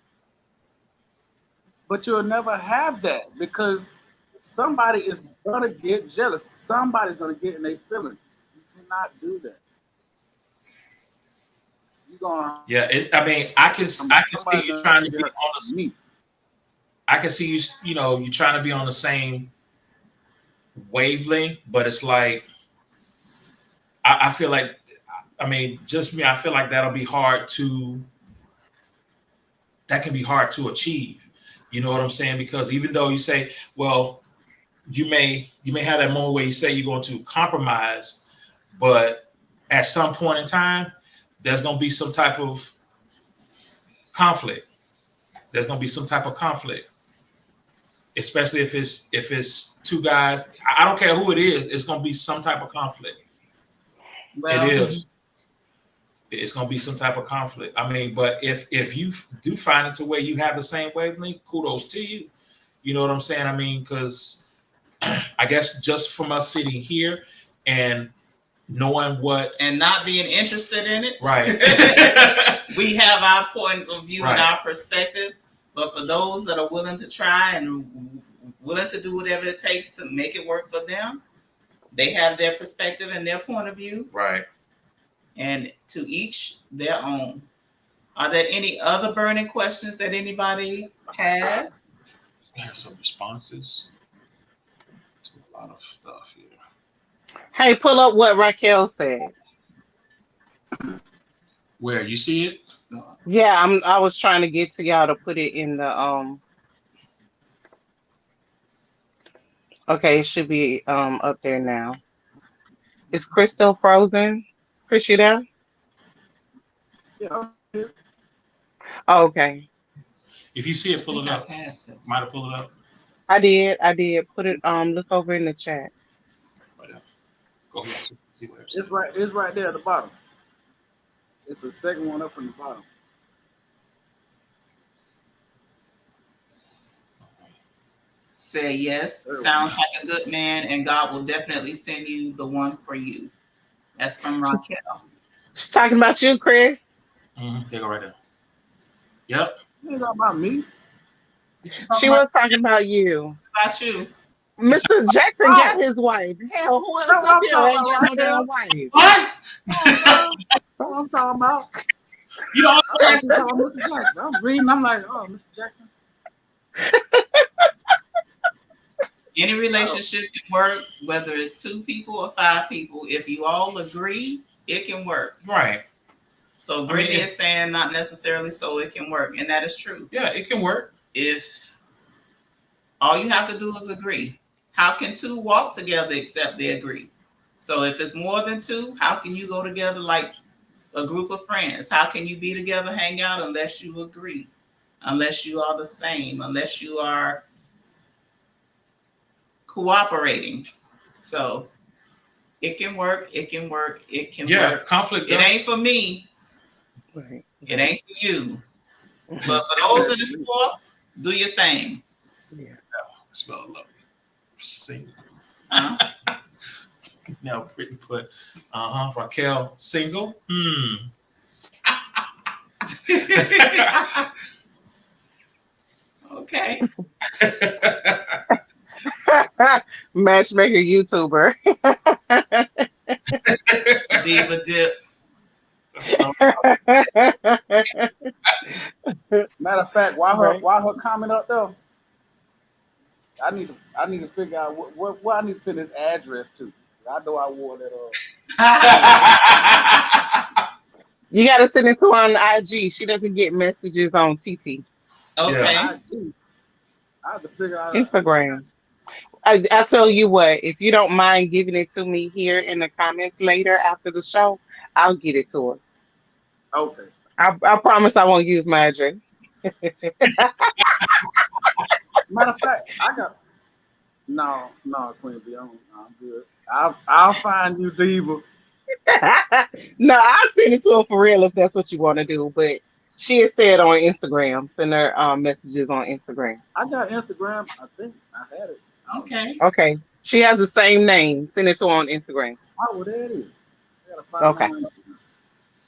But you'll never have that because somebody is gonna get jealous. Somebody's gonna get in their feelings. You cannot do that. You gonna Yeah, it's. I mean, I can see somebody's you gonna trying to get be hurt. on the. Me. I can see you. You know, you trying to be on the same wavelength, but it's like I feel like. I mean, just me. I feel like that'll be hard to. That can be hard to achieve. You know what I'm saying? Because even though you say, well, you may have that moment where you say you're going to compromise, but at some point in time, there's going to be some type of conflict. There's going to be some type of conflict, especially if it's two guys. I don't care who it is. It's going to be some type of conflict. It well, is. It's going to be some type of conflict. I mean, but if you do find it to where you have the same wavelength, kudos to you. You know what I'm saying? I mean, because I guess just from us sitting here and knowing what and not being interested in it. right. We have our point of view and Right. our perspective, but for those that are willing to try and willing to do whatever it takes to make it work for them, they have their perspective and their point of view, Right. and to each their own. Are there any other burning questions that anybody has? We had some responses to a lot of stuff here. Hey, pull up what Raquel said. Where you see it? Yeah, I was trying to get to y'all to put it in the okay, it should be up there now. Is Crystal frozen? Chris, you there? Yeah. Oh, okay. If you see I it, pull think it I up. passed it. Might have pulled it up. I did. I did. Put it look over in the chat. Right up. Go ahead. See what I'm It's saying. right. It's right there at the bottom. It's the second one up from the bottom. Say yes. Sounds like a good man, and God will definitely send you the one for you. That's from Raquel. She's talking about you, Chris. Mm-hmm. They go right there. Yep. You ain't talking about me. She was talking about you. About you. Mr. Jackson got his wife. Hell, who else That's up what here I'm ain't got no talking damn about. wife? What? That's what I'm talking about. You don't. I'm actually talking about Mr. Jackson. I'm reading. I'm like, oh, Mr. Jackson. Any relationship can work, whether it's 2 people or 5 people. If you all agree, it can work. Right. So Brittany is saying not necessarily so it can work, and that is true. Yeah, it can work. If all you have to do is agree. How can 2 walk together except they agree? So if it's more than 2, how can you go together like a group of friends? How can you be together, hang out, unless you agree? Unless you are the same, unless you are cooperating. So it can work, it can work, it can work. Conflict. It ain't for me. Right. It ain't for you. But for those that is for, do your thing. Yeah. Smell lovely. Single. Huh? Now Brittany put, Raquel single. Okay. Matchmaker YouTuber. Diva dip. Matter of fact, Right. while her comment up though, I need to figure out what I need to send this address to. I know I wore that. You gotta send it to her on IG. She doesn't get messages on TT. Yeah. Okay. I do. I have to figure out. Instagram. I tell you what, if you don't mind giving it to me here in the comments later after the show, I'll get it to her. Okay. I promise I won't use my address. Matter of fact, I got no Queen Bee. I'm good. I'll find you, Diva. No, I'll send it to her for real if that's what you want to do. But she has said on Instagram, send her messages on Instagram. I got Instagram. I think I had it. Okay. Okay. She has the same name. Send it to her on Instagram. Oh, well, there it is. I gotta find her Okay. on Instagram.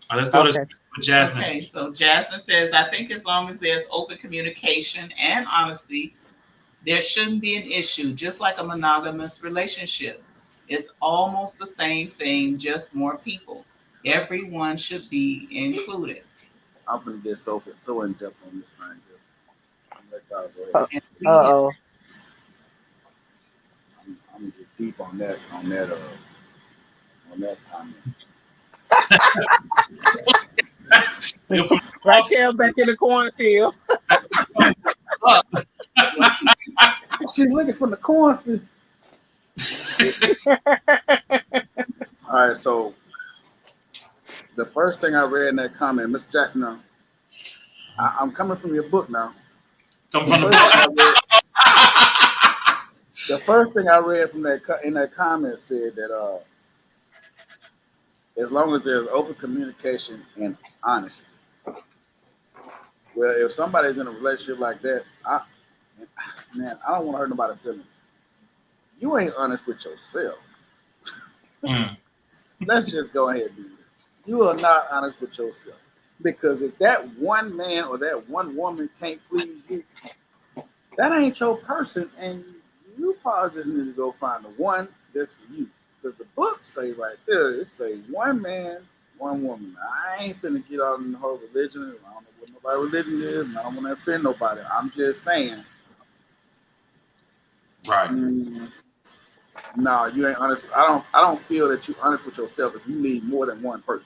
All right, let's go Okay. to Jasmine. Okay. So Jasmine says, I think as long as there's open communication and honesty, there shouldn't be an issue, just like a monogamous relationship. It's almost the same thing, just more people. Everyone should be included. I'm gonna get so in depth on this thing. I'm gonna let y'all go Uh ahead. And we, oh. I'm gonna get deep on that comment. Raquel back in the cornfield. She's looking from the cornfield. All right, so the first thing I read in that comment, Mr. Jackson, now, I'm coming from your book now. Come from The first thing I read from in that comment said that as long as there's open communication and honesty. Well, if somebody's in a relationship like that, I don't want to hurt nobody's feelings. You ain't honest with yourself. Let's just go ahead and do this. You are not honest with yourself. Because if that one man or that one woman can't please you, that ain't your person, and you probably just need to go find the one that's for you. Because the book say right there, it say one man, one woman. I ain't finna get out in the whole religion. I don't know what nobody's religion is, and I don't want to offend nobody. I'm just saying. right. No, you ain't honest. I don't feel that you're honest with yourself if you need more than one person.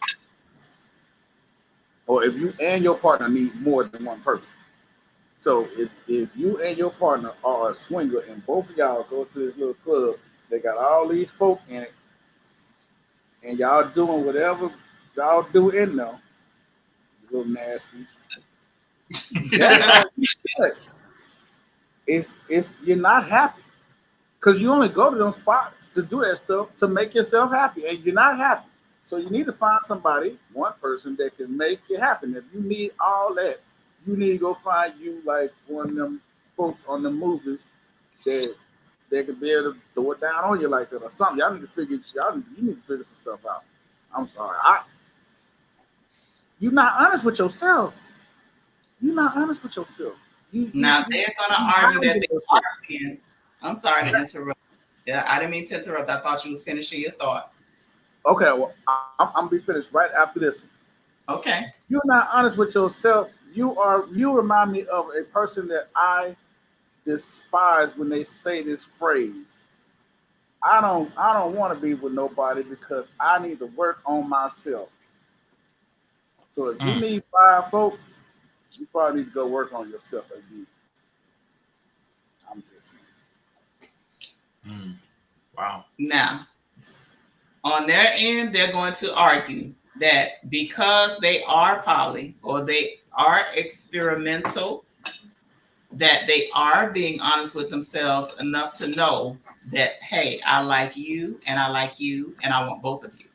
Or if you and your partner need more than one person. So if you and your partner are a swinger and both of y'all go to this little club, they got all these folk in it, and y'all doing whatever y'all do in there, you little nasties. That's all you say. It's you're not happy. Because you only go to those spots to do that stuff to make yourself happy, and you're not happy. So you need to find somebody, one person that can make you happy. And if you need all that, you need to go find you like one of them folks on the movies that they could be able to throw it down on you like that or something. You need to figure some stuff out. I'm sorry. You're not honest with yourself. You're not honest with yourself. now they're going to argue that they are being. I'm sorry to interrupt. Yeah, I didn't mean to interrupt. I thought you were finishing your thought. Okay, well, I'm gonna be finished right after this one. Okay. You're not honest with yourself. You remind me of a person that I despise when they say this phrase. I don't want to be with nobody because I need to work on myself. So if you need 5 folks, you probably need to go work on yourself again. I'm just saying. Wow. Now, on their end, they're going to argue that because they are poly or they are experimental, that they are being honest with themselves enough to know that, hey, I like you and I like you and I want both of you.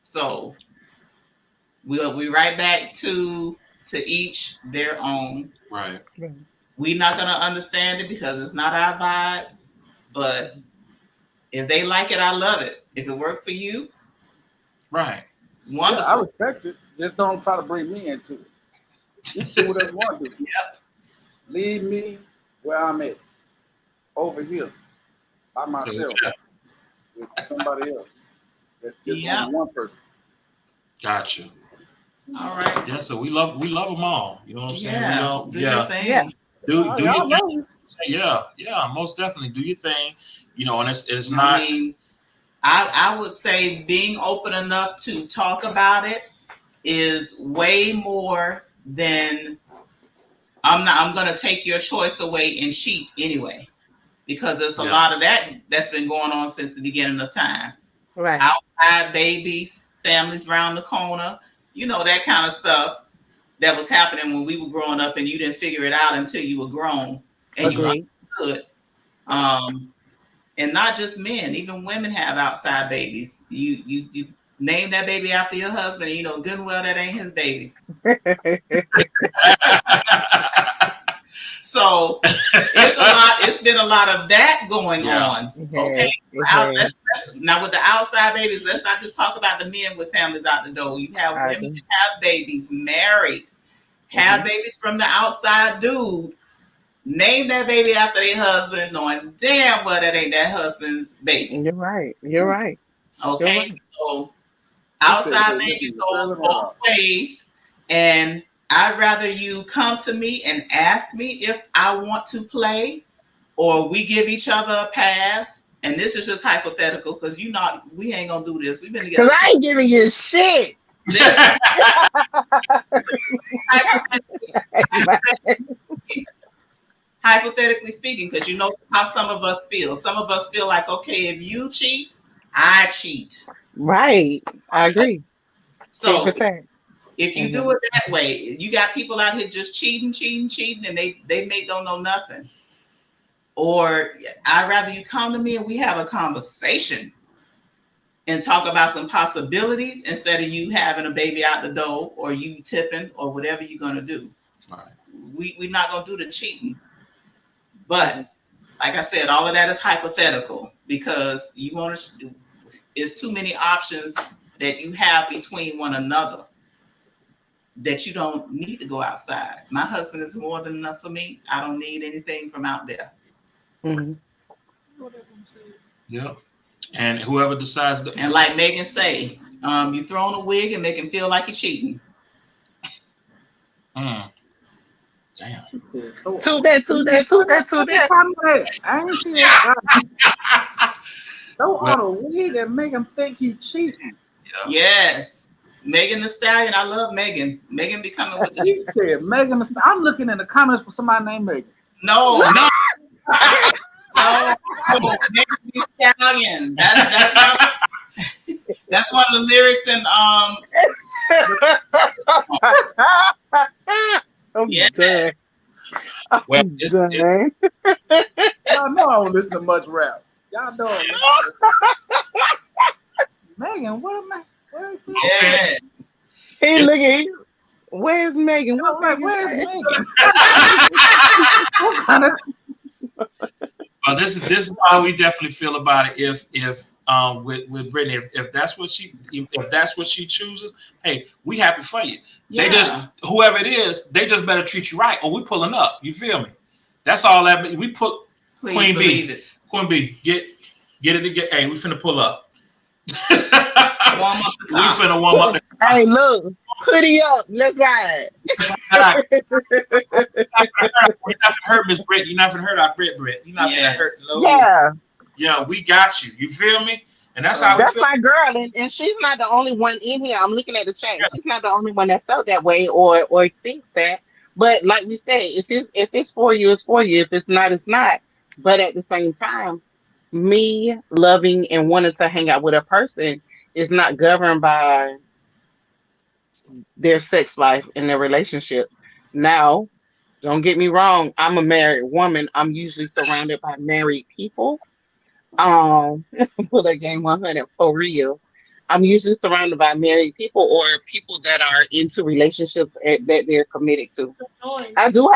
So we right back to each their own. Right. We're not going to understand it because it's not our vibe, but if they like it, I love it. If it worked for you, right. Wonderful. Yeah, I respect it. Just don't try to bring me into it. You do whatever you want to do. Yep. Leave me where I'm at. Over here. By myself. With somebody else. That's just one person. Gotcha. All right. Yeah, so we love them all. You know what I'm saying? We Yeah. don't. Do your Yeah, thing. Yeah. do Oh, do y'all your thing. know. Yeah, most definitely do your thing. You know, and it's I not. mean, I would say being open enough to talk about it is way more than I'm gonna take your choice away and cheat anyway. Because there's a lot of that's been going on since the beginning of time. Right. Outside babies, families around the corner, that kind of stuff that was happening when we were growing up, and you didn't figure it out until you were grown and you Agreed. understood. And not just men, even women have outside babies. You name that baby after your husband, and you know good and well that ain't his baby. So it's been a lot of that going on. Okay. Now with the outside babies, let's not just talk about the men with families out the door. You have women that have babies, married, have babies from the outside dude. Name that baby after their husband, knowing damn well that ain't that husband's baby. You're right. You're right. Okay. You're right. So outside babies goes both ways. And I'd rather you come to me and ask me if I want to play, or we give each other a pass. And this is just hypothetical because we ain't gonna do this. We've been together. Because I ain't giving you shit. Hypothetically speaking, because you know how some of us feel. Some of us feel like, okay, if you cheat, I cheat. Right. I agree. So if you do it that way, you got people out here just cheating, and they don't know nothing. Or I'd rather you come to me and we have a conversation and talk about some possibilities instead of you having a baby out the door or you tipping or whatever you're going to do. Right. We're not going to do the cheating. But like I said, all of that is hypothetical because it's too many options that you have between one another that you don't need to go outside. My husband is more than enough for me. I don't need anything from out there. Mm-hmm. Yep. And whoever decides to, and like Megan say, you throw on a wig and make him feel like you're cheating. Damn. To that. I ain't see that. Throw on a wig and make him think he's cheating. Yeah. Yes. Megan Thee Stallion. I love Megan. Megan be coming with the. She said Megan Thee Stallion. I'm looking in the comments for somebody named Megan. No. Megan Thee Stallion. That's one of the lyrics in I'm done. Well, y'all know I don't listen to much rap. Y'all know. Megan, where is she? Yes. Hey, look at where's Megan? Where's Megan? Well, this is how we definitely feel about it. If with Brittany, if that's what she chooses, hey, we happy for you. Yeah. They just whoever it is, they just better treat you right, or we pulling up. You feel me? That's all that we put. Please believe it. Queen B, get it. Hey, we finna pull up. Warm up the car. We finna warm up. Hey, look, hoodie up. Let's ride. You're not gonna hurt Miss Britt. You're not gonna hurt our Britt. You're not gonna hurt. No. Yeah, we got you. You feel me? And that's how we feel. My girl, and she's not the only one in here. I'm looking at the chat. Yeah. She's not the only one that felt that way or thinks that. But like we say, if it's for you, it's for you. If it's not, it's not. But at the same time, me loving and wanting to hang out with a person is not governed by their sex life and their relationships. Now, don't get me wrong. I'm a married woman. I'm usually surrounded by married people. Put that game 100 for real. I'm usually surrounded by married people or people that are into relationships that they're committed to. I do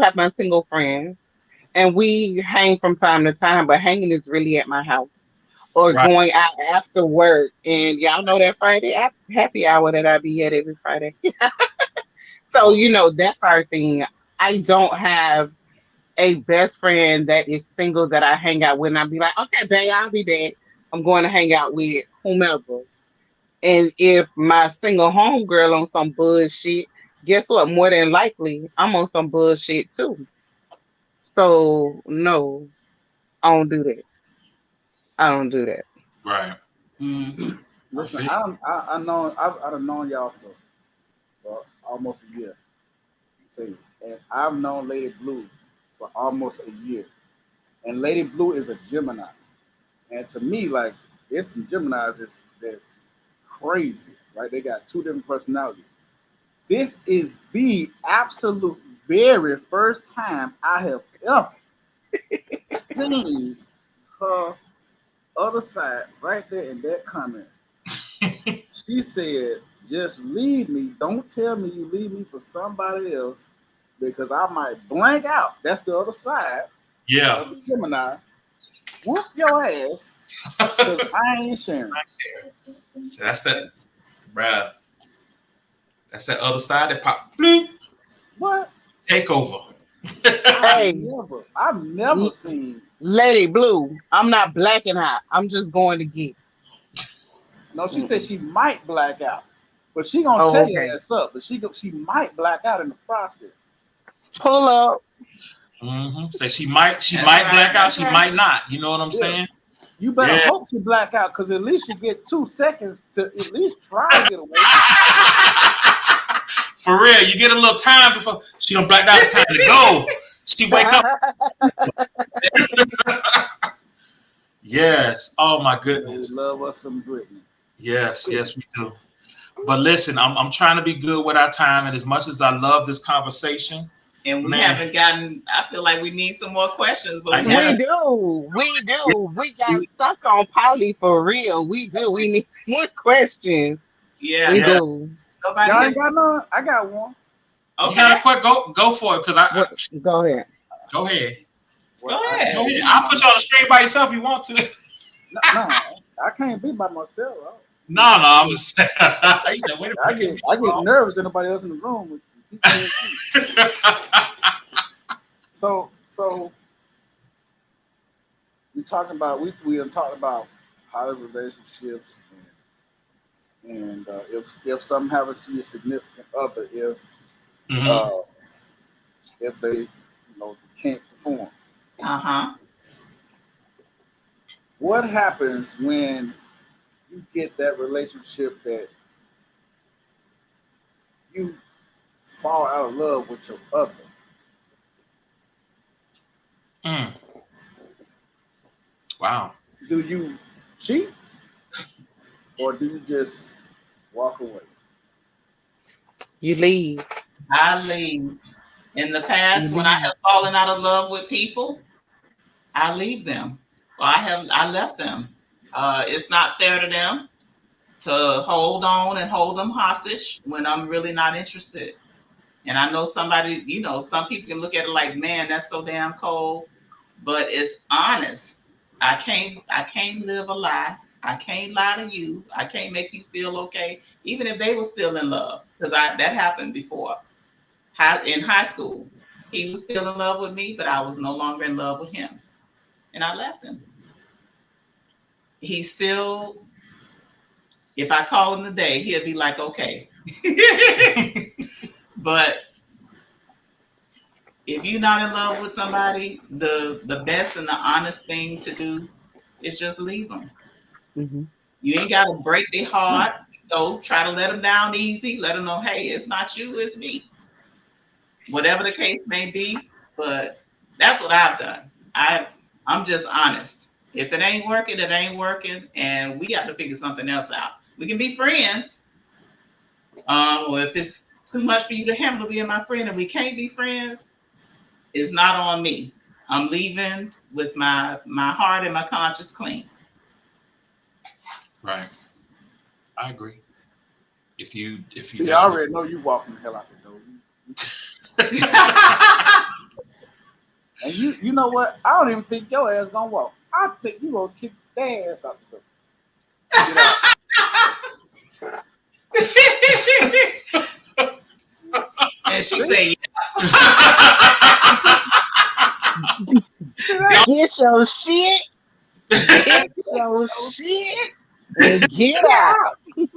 have my single friends, and we hang from time to time. But hanging is really at my house or going out after work. And y'all know that Friday happy hour that I be at every Friday. So that's our thing. I don't have a best friend that is single that I hang out with, and I'll be like, okay, babe, I'll be there. I'm going to hang out with whomever. And if my single homegirl on some bullshit, guess what? More than likely, I'm on some bullshit too. So no, I don't do that. I don't do that. Right. Mm-hmm. I Listen, feel you. I've known y'all for almost a year. Tell you, and I've known Lady Blue for almost a year, and Lady Blue is a Gemini, and to me, like, there's some Geminis that's crazy, right? They got two different personalities. This is the absolute very first time I have ever seen her other side right there in that comment. She said, just leave me. Don't tell me you leave me for somebody else because I might blank out. That's the other side Yeah. of the Gemini. Whoop your ass because I ain't sharing. So that's that, bruh. That's that other side that pop. Bloop. What? Take over. Hey, I've never seen. Lady Blue, I'm not blacking out. I'm just going to get. No, she said Mm-mm. she might black out, but she gonna Oh, tell your okay. ass up. But she might black out in the process. Pull up. Say she might That's black out, That's she right. might not. You know what I'm Yeah. saying? You better Yeah. hope she black out because at least you get 2 seconds to at least try to get away. For real, you get a little time before she done blacked out. It's time to go. She wake up. Yes. Oh my We goodness. love us some Britney. Yes, yes, we do. But listen, I'm trying to be good with our time, and as much as I love this conversation, And we man, haven't gotten. I feel like we need some more questions, but we yeah, We haven't. do. We yeah, do. We got stuck on Polly for real. We do. We need more questions. Yeah. We yeah. do. Nobody Y'all ain't has. got none? I got one. You Okay. got a quick go for it, because I What? Go ahead. go ahead. Go I ahead. Go had ahead. one I'll on put my you on the screen by yourself if you want to. no, I can't be by myself. No, I'm just saying. He said, wait a I minute. get nervous. Ain't nobody else in the room. With so we talking about we are talking about poly relationships and if some happen to your significant other Mhm. uh, if they can't perform. Uh-huh. What happens when you get that relationship that you fall out of love with your other? Mm. Wow. Do you cheat or do you just walk away? You leave. I leave. In the You past, when I leave. have fallen out of love with people, I leave them. Or I left them. It's not fair to them to hold on and hold them hostage when I'm really not interested. And I know somebody, some people can look at it like, man, that's so damn cold. But it's honest. I can't live a lie. I can't lie to you. I can't make you feel okay, even if they were still in love. Because that happened before. In high school, he was still in love with me, but I was no longer in love with him, and I left him. He still, if I call him today, he'll be like, okay. But if you're not in love with somebody, the best and the honest thing to do is just leave them. Mm-hmm. You ain't got to break their heart. Try to let them down easy. Let them know, hey, it's not you, it's me. Whatever the case may be. But that's what I've done. I'm just honest. If it ain't working, it ain't working, and we got to figure something else out. We can be friends, or if it's too much for you to handle being my friend, and we can't be friends, it's not on me. I'm leaving with my heart and my conscience clean. Right. I agree. If you See, I definitely already know you walking the hell out the door. And you know what? I don't even think your ass gonna walk. I think you gonna kick their ass out the door. Get out. And she said, Get your shit. Get your shit and get Get out. out.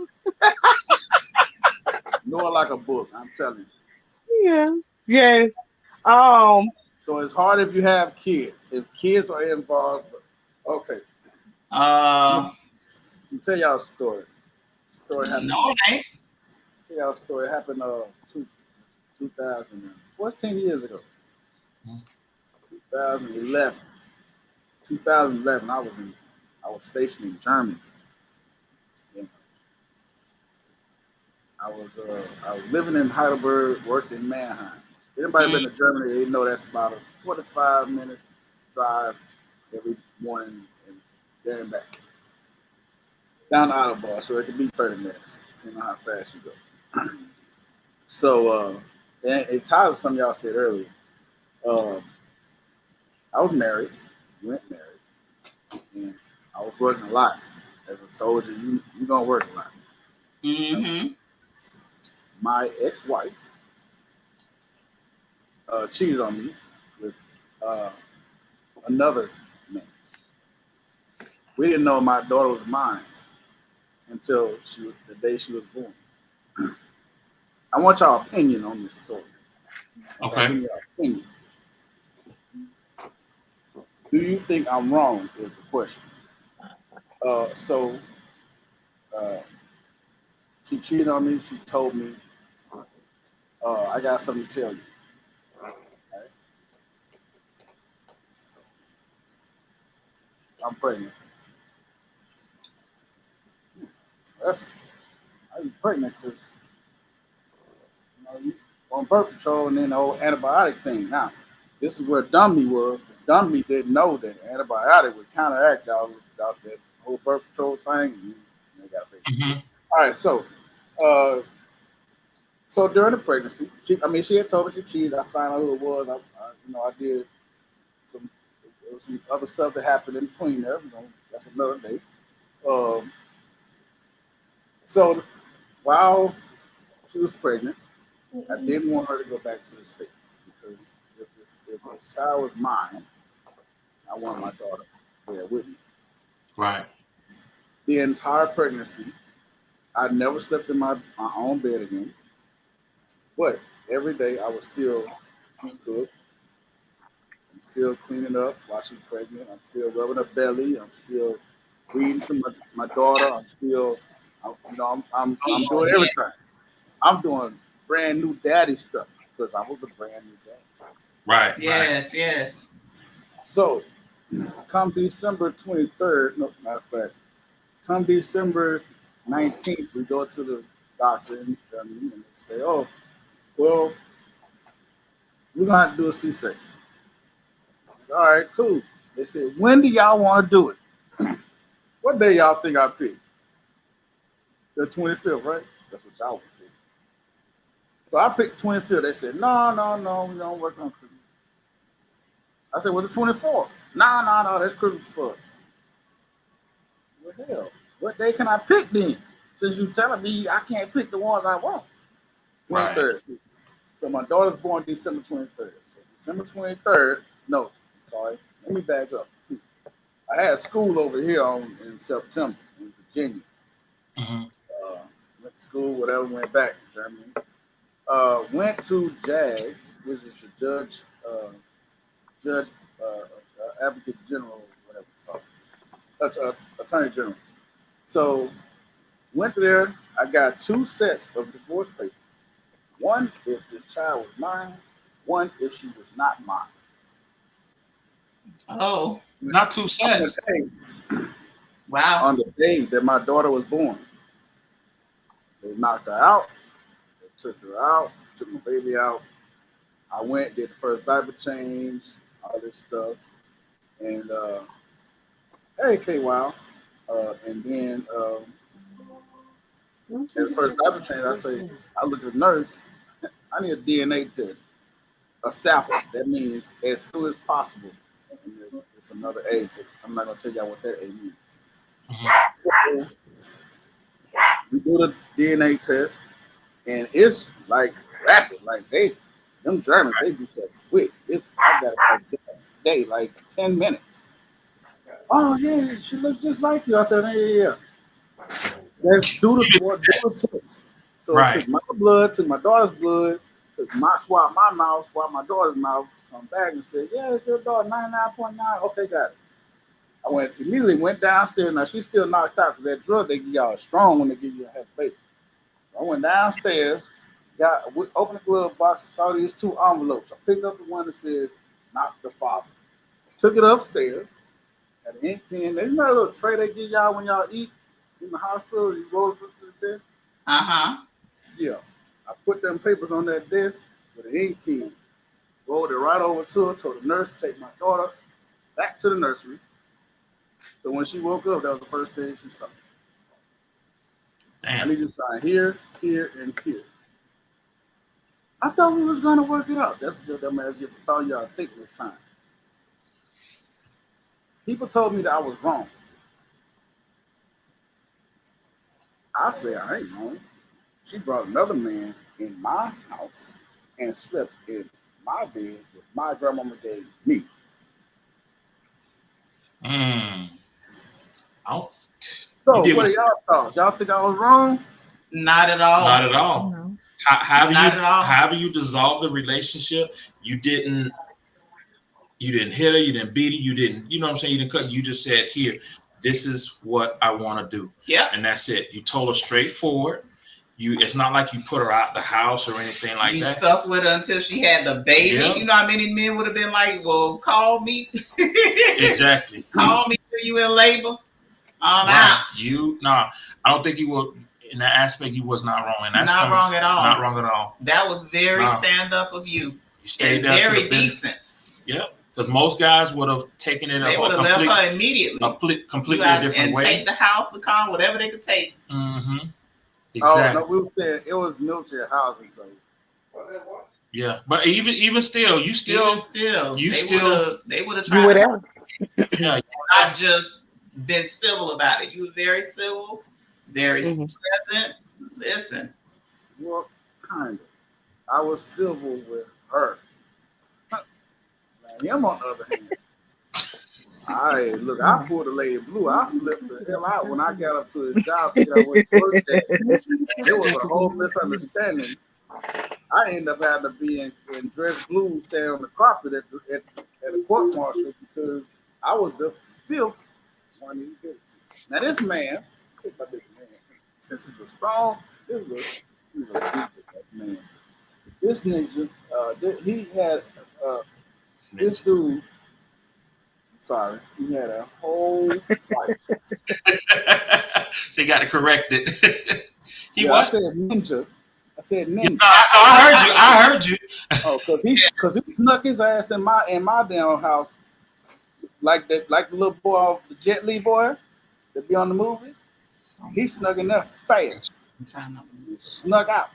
Know it like a book. I'm telling you. Yes, yes. Um, So it's hard if you have kids. If kids are involved, okay. Uh, Let me tell y'all a story. Story happened. no, it ain't. Tell y'all a story. It happened 2000. What's 10 years ago? 2011. 2011. I was stationed in Germany. And I was living in Heidelberg, worked in Mannheim. Anybody been to Germany? They know that's about a 45-minute drive every morning and there and back. Down the Autobahn, so it could be 30 minutes. You know how fast you go. So, and it ties to something y'all said earlier. Uh, I was married, went married, and I was working a lot. As a soldier, you gonna work a lot. Mm-hmm. My ex-wife cheated on me with uh, another man. We didn't know my daughter was mine until the day she was born. I want y'all opinion on this story. Okay. Give me your opinion. Do you think I'm wrong? Is the question. So uh, she cheated on me. She told me, I got something to tell you. Right? I'm pregnant. That's I'm pregnant because you on birth control and then the whole antibiotic thing. Now, this is where dummy was. The dummy didn't know that antibiotic would counteract all that whole birth control thing. And they got Mm-hmm. all right, uh, so during the pregnancy, she had told me she cheated. I found out who it was. I did some, there was some other stuff that happened in between there. That's another day. Um, so while she was pregnant, I didn't want her to go back to the States because if this child was mine, I want my daughter there with me. Right. The entire pregnancy, I never slept in my own bed again. But every day I was still cook. I'm still cleaning up while she's pregnant. I'm still rubbing her belly. I'm still reading to my daughter. I'm Oh, doing yeah. everything. I'm doing brand new daddy stuff because I was a brand new dad. Right. Yes, yes. So, come December 23rd, no, matter of fact, come December 19th, we go to the doctor and they say, oh, well, we're going to have to do a C-section. All right, cool. They said, when do y'all want to do it? What day y'all think I picked? The 25th, right? That's what y'all want to pick. So I picked 25th. They said, no, we don't work on Christmas. I said, well, the 24th. No, that's Christmas for us. Well, hell, what day can I pick then? Since you telling me I can't pick the ones I want. 23rd. Right. So my daughter's born December 23rd. So December 23rd, no, sorry, let me back up. I had school over here in September in Virginia. Mm-hmm. Went to school, whatever, went back to Germany. Went to JAG, which is the judge, advocate general, whatever it's called. Attorney general. So went there. I got 2 sets of divorce papers. One if this child was mine. One if she was not mine. Oh, not 2 sets. Wow. On the day that my daughter was born, they knocked her out. They took her out. Took my baby out. I went, did the first diaper change, all this stuff, and hey, KY. And then at the first diaper change, I look at the nurse. I need a DNA test, a sample. That means as soon as possible. And it's another A. I'm not gonna tell y'all what that A means. Mm-hmm. So we do the DNA test, and it's like rapid. Like them Germans, they do stuff quick. I got it like day, like 10 minutes. Oh yeah, she looks just like you. I said, yeah. Let's do the test. So it took my blood, took my daughter's blood, took swap my mouth, swap my daughter's mouth, come back and said, yeah, it's your daughter, 99.9. Okay, got it. I went downstairs. Now she's still knocked out because that drug they give y'all is strong when they give you a half baby. So I went downstairs, opened the glove box, and saw these 2 envelopes. I picked up the one that says, not the father. Took it upstairs, had an ink pen. There's not a little tray they give y'all when y'all eat in the hospital. You roll it to the desk. Yeah. I put them papers on that desk with an ink pen. Rolled it right over to her, told the nurse to take my daughter back to the nursery. So when she woke up, that was the first thing she saw. Damn. I need you to sign here, here, and here. I thought we was gonna work it out. That's what that man's getting thought y'all think next time. People told me that I was wrong. I said I ain't wrong. She brought another man in my house and slept in my bed with my grandmama gave me. So what are y'all thoughts? Y'all think I was wrong? Not at all. Not at all. No. However you dissolve the relationship, you didn't hit her, you didn't beat her, you didn't, you know what I'm saying? You didn't cut. You just said, here, this is what I want to do. Yeah. And that's it. You told her straightforward. It's not like you put her out the house or anything like that. You stuck with her until she had the baby. Yep. You know how many men would have been like, well, call me. Exactly. Call me when you in labor. I'm out. I don't think you were, in that aspect, you was not wrong. And that's not wrong at all. Not wrong at all. That was very stand up of you. You stayed there very decent. Yep. Because most guys would have taken it they would have left her immediately. Completely different way. And take the house, the car, whatever they could take. Mm-hmm. Exactly. Oh, no, we were saying it was military housing, so. Yeah, but even still, they would have tried to yeah, not just been civil about it. You were very civil, very pleasant. Listen. Well, kind of. I was civil with her. Him on the other hand. I pulled the lady blue. I flipped the hell out when I got up to his job. I went to work there. It was a whole misunderstanding. I ended up having to be in dress blue, stay on the carpet at the court martial because I was the 5th one he did it to. Now this man, since he's a strong, he's a man. This nigga, he had this dude. Sorry, he had a whole fight. So you got to correct it. I said ninja. I heard you. Oh, because he snuck his ass in my damn house, like the little boy off the Jet Li boy that be on the movies. He snuck in there fast. Snuck out.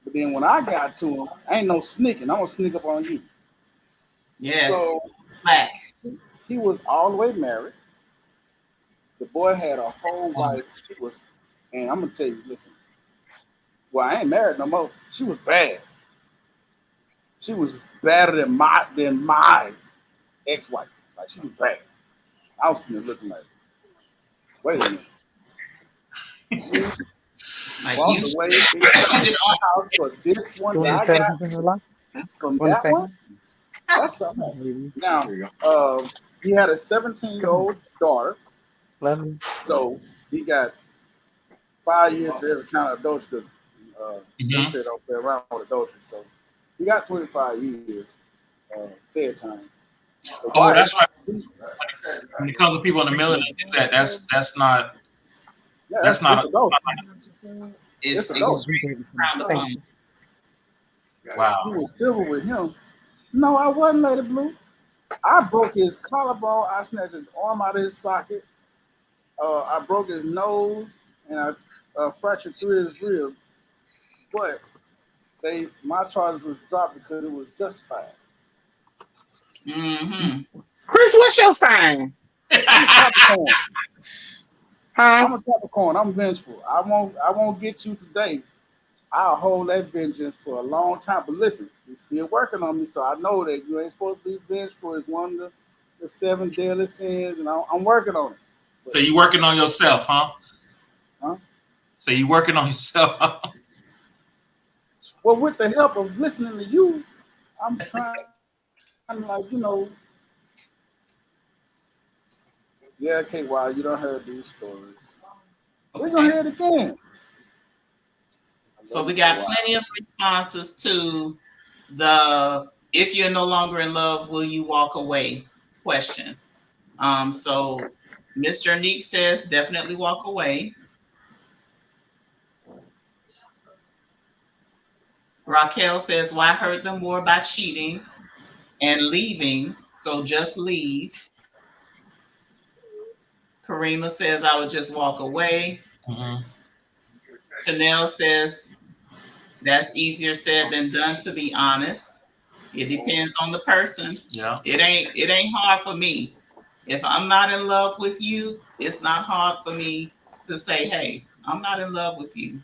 But then when I got to him, ain't no sneaking. I'm gonna sneak up on you. Yes. So black. He was all the way married. The boy had a whole wife. And I'm gonna tell you, listen. Well, I ain't married no more. She was bad. She was better than my ex-wife. Like she was bad. I was looking like, wait a minute. Like you the way in my house for this one that I got from that one. That's something. Now, he had a 17-year-old daughter. So he got 5 years for every kind of adultery because they said don't play around with adultery. So he got 25 years fair time. Oh, that's right. When it comes to people in the military, do that. That's not. Yeah, that's not adultery. It's extreme. Wow. He was civil with him. No, I wasn't, Lady Blue. I broke his collarbone. I snatched his arm out of his socket. I broke his nose, and I fractured 3 of his ribs. But my charges was dropped because it was justified. Chris, what's your sign? I'm a Capricorn. Huh? I'm a Capricorn. I'm vengeful. I won't get you today. I'll hold that vengeance for a long time. But listen, you're still working on me, so I know that you ain't supposed to be vengeful. It's one of the 7 deadly sins, and I'm working on it. So you working on yourself, huh? Huh? So you working on yourself. Well, with the help of listening to you, I'm trying to, yeah, okay, well, you don't heard these stories. We're Okay. gonna hear it again. So we got plenty of responses to the if you're no longer in love, will you walk away question. So Mr. Neek says definitely walk away. Raquel says, why hurt them more by cheating and leaving? So just leave. Karima says, I would just walk away. Mm-hmm. Chanel says, that's easier said than done, to be honest. It depends on the person. Yeah. It ain't hard for me. If I'm not in love with you, it's not hard for me to say, hey, I'm not in love with you.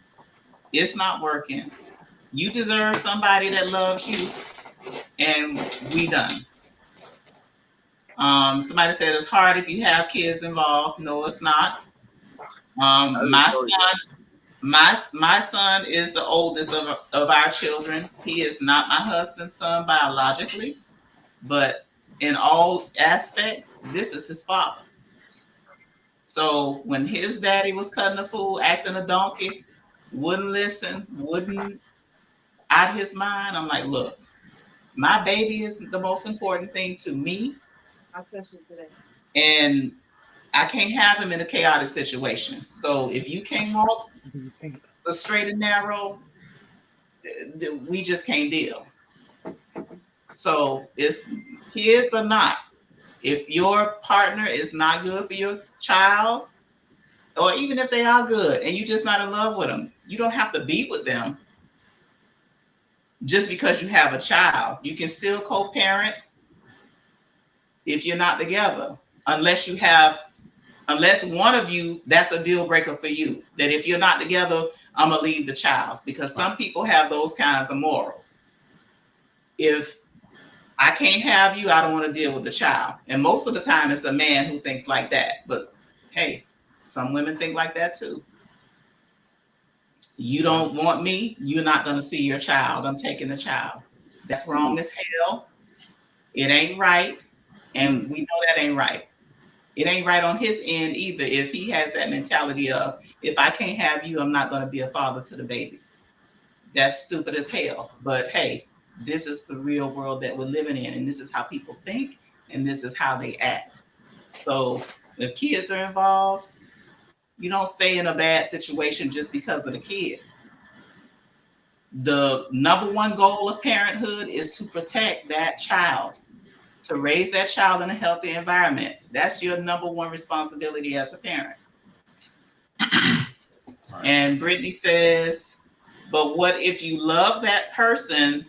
It's not working. You deserve somebody that loves you, and we done. Somebody said it's hard if you have kids involved. No, it's not. My son, my son is the oldest of our children. He is not my husband's son biologically, but in all aspects, this is his father. So when his daddy was cutting a fool, acting a donkey, wouldn't listen, wouldn't out of his mind, I'm like, look, my baby is the most important thing to me. I'll test him today. And I can't have him in a chaotic situation. So if you can't walk the straight and narrow, we just can't deal. So it's kids or not. If your partner is not good for your child, or even if they are good and you're just not in love with them, you don't have to be with them just because you have a child. You can still co-parent if you're not together, unless one of you, that's a deal breaker for you. That if you're not together, I'm gonna leave the child, because some people have those kinds of morals. If I can't have you, I don't want to deal with the child. And most of the time it's a man who thinks like that. But hey, some women think like that too. You don't want me, you're not going to see your child. I'm taking the child. That's wrong as hell. It ain't right. And we know that ain't right. It ain't right on his end either, if he has that mentality of, if I can't have you, I'm not going to be a father to the baby. That's stupid as hell. But hey, this is the real world that we're living in, and this is how people think, and this is how they act. So if kids are involved, you don't stay in a bad situation just because of the kids. The number one goal of parenthood is to protect that child, to raise that child in a healthy environment. That's your number one responsibility as a parent. And Brittany says, but what if you love that person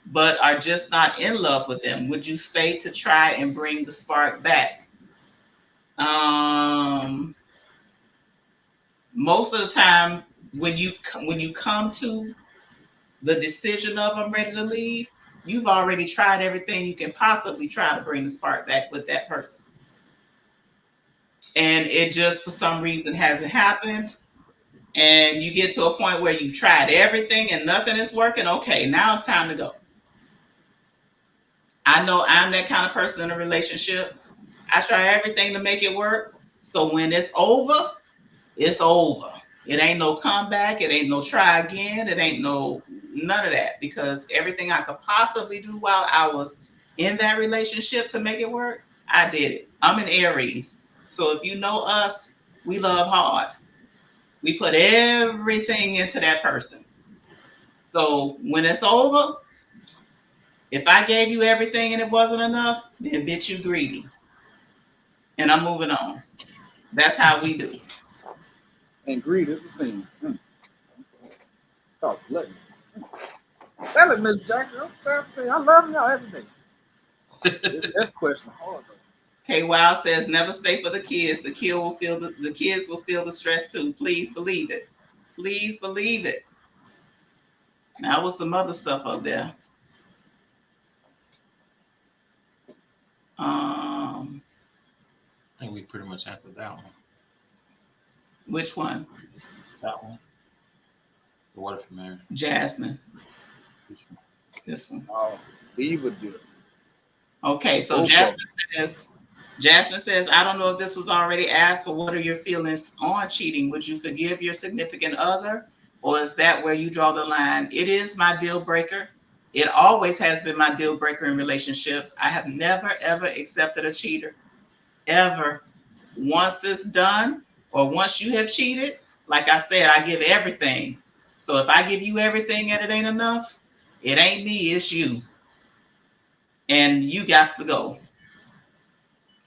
but are just not in love with them? Would you stay to try and bring the spark back? Most of the time, when you come to the decision of I'm ready to leave, you've already tried everything you can possibly try to bring the spark back with that person. And it just, for some reason, hasn't happened. And you get to a point where you've tried everything and nothing is working. Okay, now it's time to go. I know I'm that kind of person in a relationship. I try everything to make it work. So when it's over, it's over. It ain't no comeback. It ain't no try again. It ain't no none of that, because everything I could possibly do while I was in that relationship to make it work, I did it. I'm an Aries. So if you know us, we love hard. We put everything into that person. So when it's over, if I gave you everything and it wasn't enough, then bitch, you greedy. And I'm moving on. That's how we do. And greed is the same. Cause gluttony. Tell it, Miss Jackson. I'm trying to tell you, I love y'all everything. This question hard though. K. Wild says, never stay for the kids. The kids will feel the stress too. Please believe it. Please believe it. Now, what's some other stuff up there? I think we pretty much answered that one. Which one? That one. The What If You Married? Jasmine. This one. Oh, Diva did. Okay, so Both of Jasmine says, I don't know if this was already asked, but what are your feelings on cheating? Would you forgive your significant other, or is that where you draw the line? It is my deal breaker. It always has been my deal breaker in relationships. I have never, ever accepted a cheater, ever. Once it's done, or once you have cheated, like I said, I give everything. So if I give you everything and it ain't enough, it ain't me, it's you. And you got to go.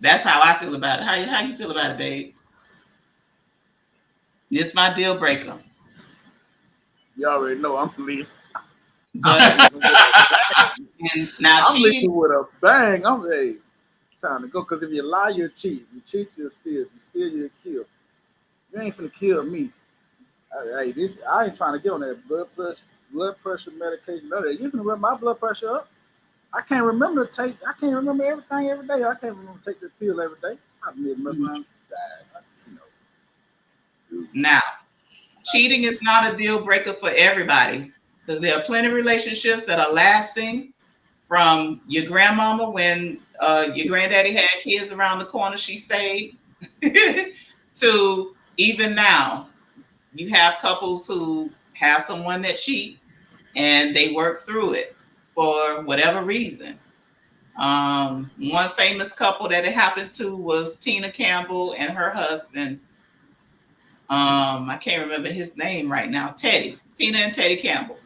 That's how I feel about it. How you feel about it, babe? It's my deal breaker. You already know I'm leaving. But and now I'm cheating, leaving with a bang. I'm hey, time to go. Because if you lie, you cheat. You cheat, you'll steal. You steal, you'll kill. You ain't finna kill me. Hey, this I ain't trying to get on that blood pressure medication. None of that. You can run my blood pressure up. I can't remember to take. I can't remember everything every day. I can't remember to take the pill every day. I've been messing around. now cheating is not a deal breaker for everybody, because there are plenty of relationships that are lasting. From your grandmama when your granddaddy had kids around the corner, she stayed, to even now. You have couples who have someone that cheat and they work through it for whatever reason. One famous couple that it happened to was Tina Campbell and her husband. I can't remember his name right now. Tina and Teddy Campbell.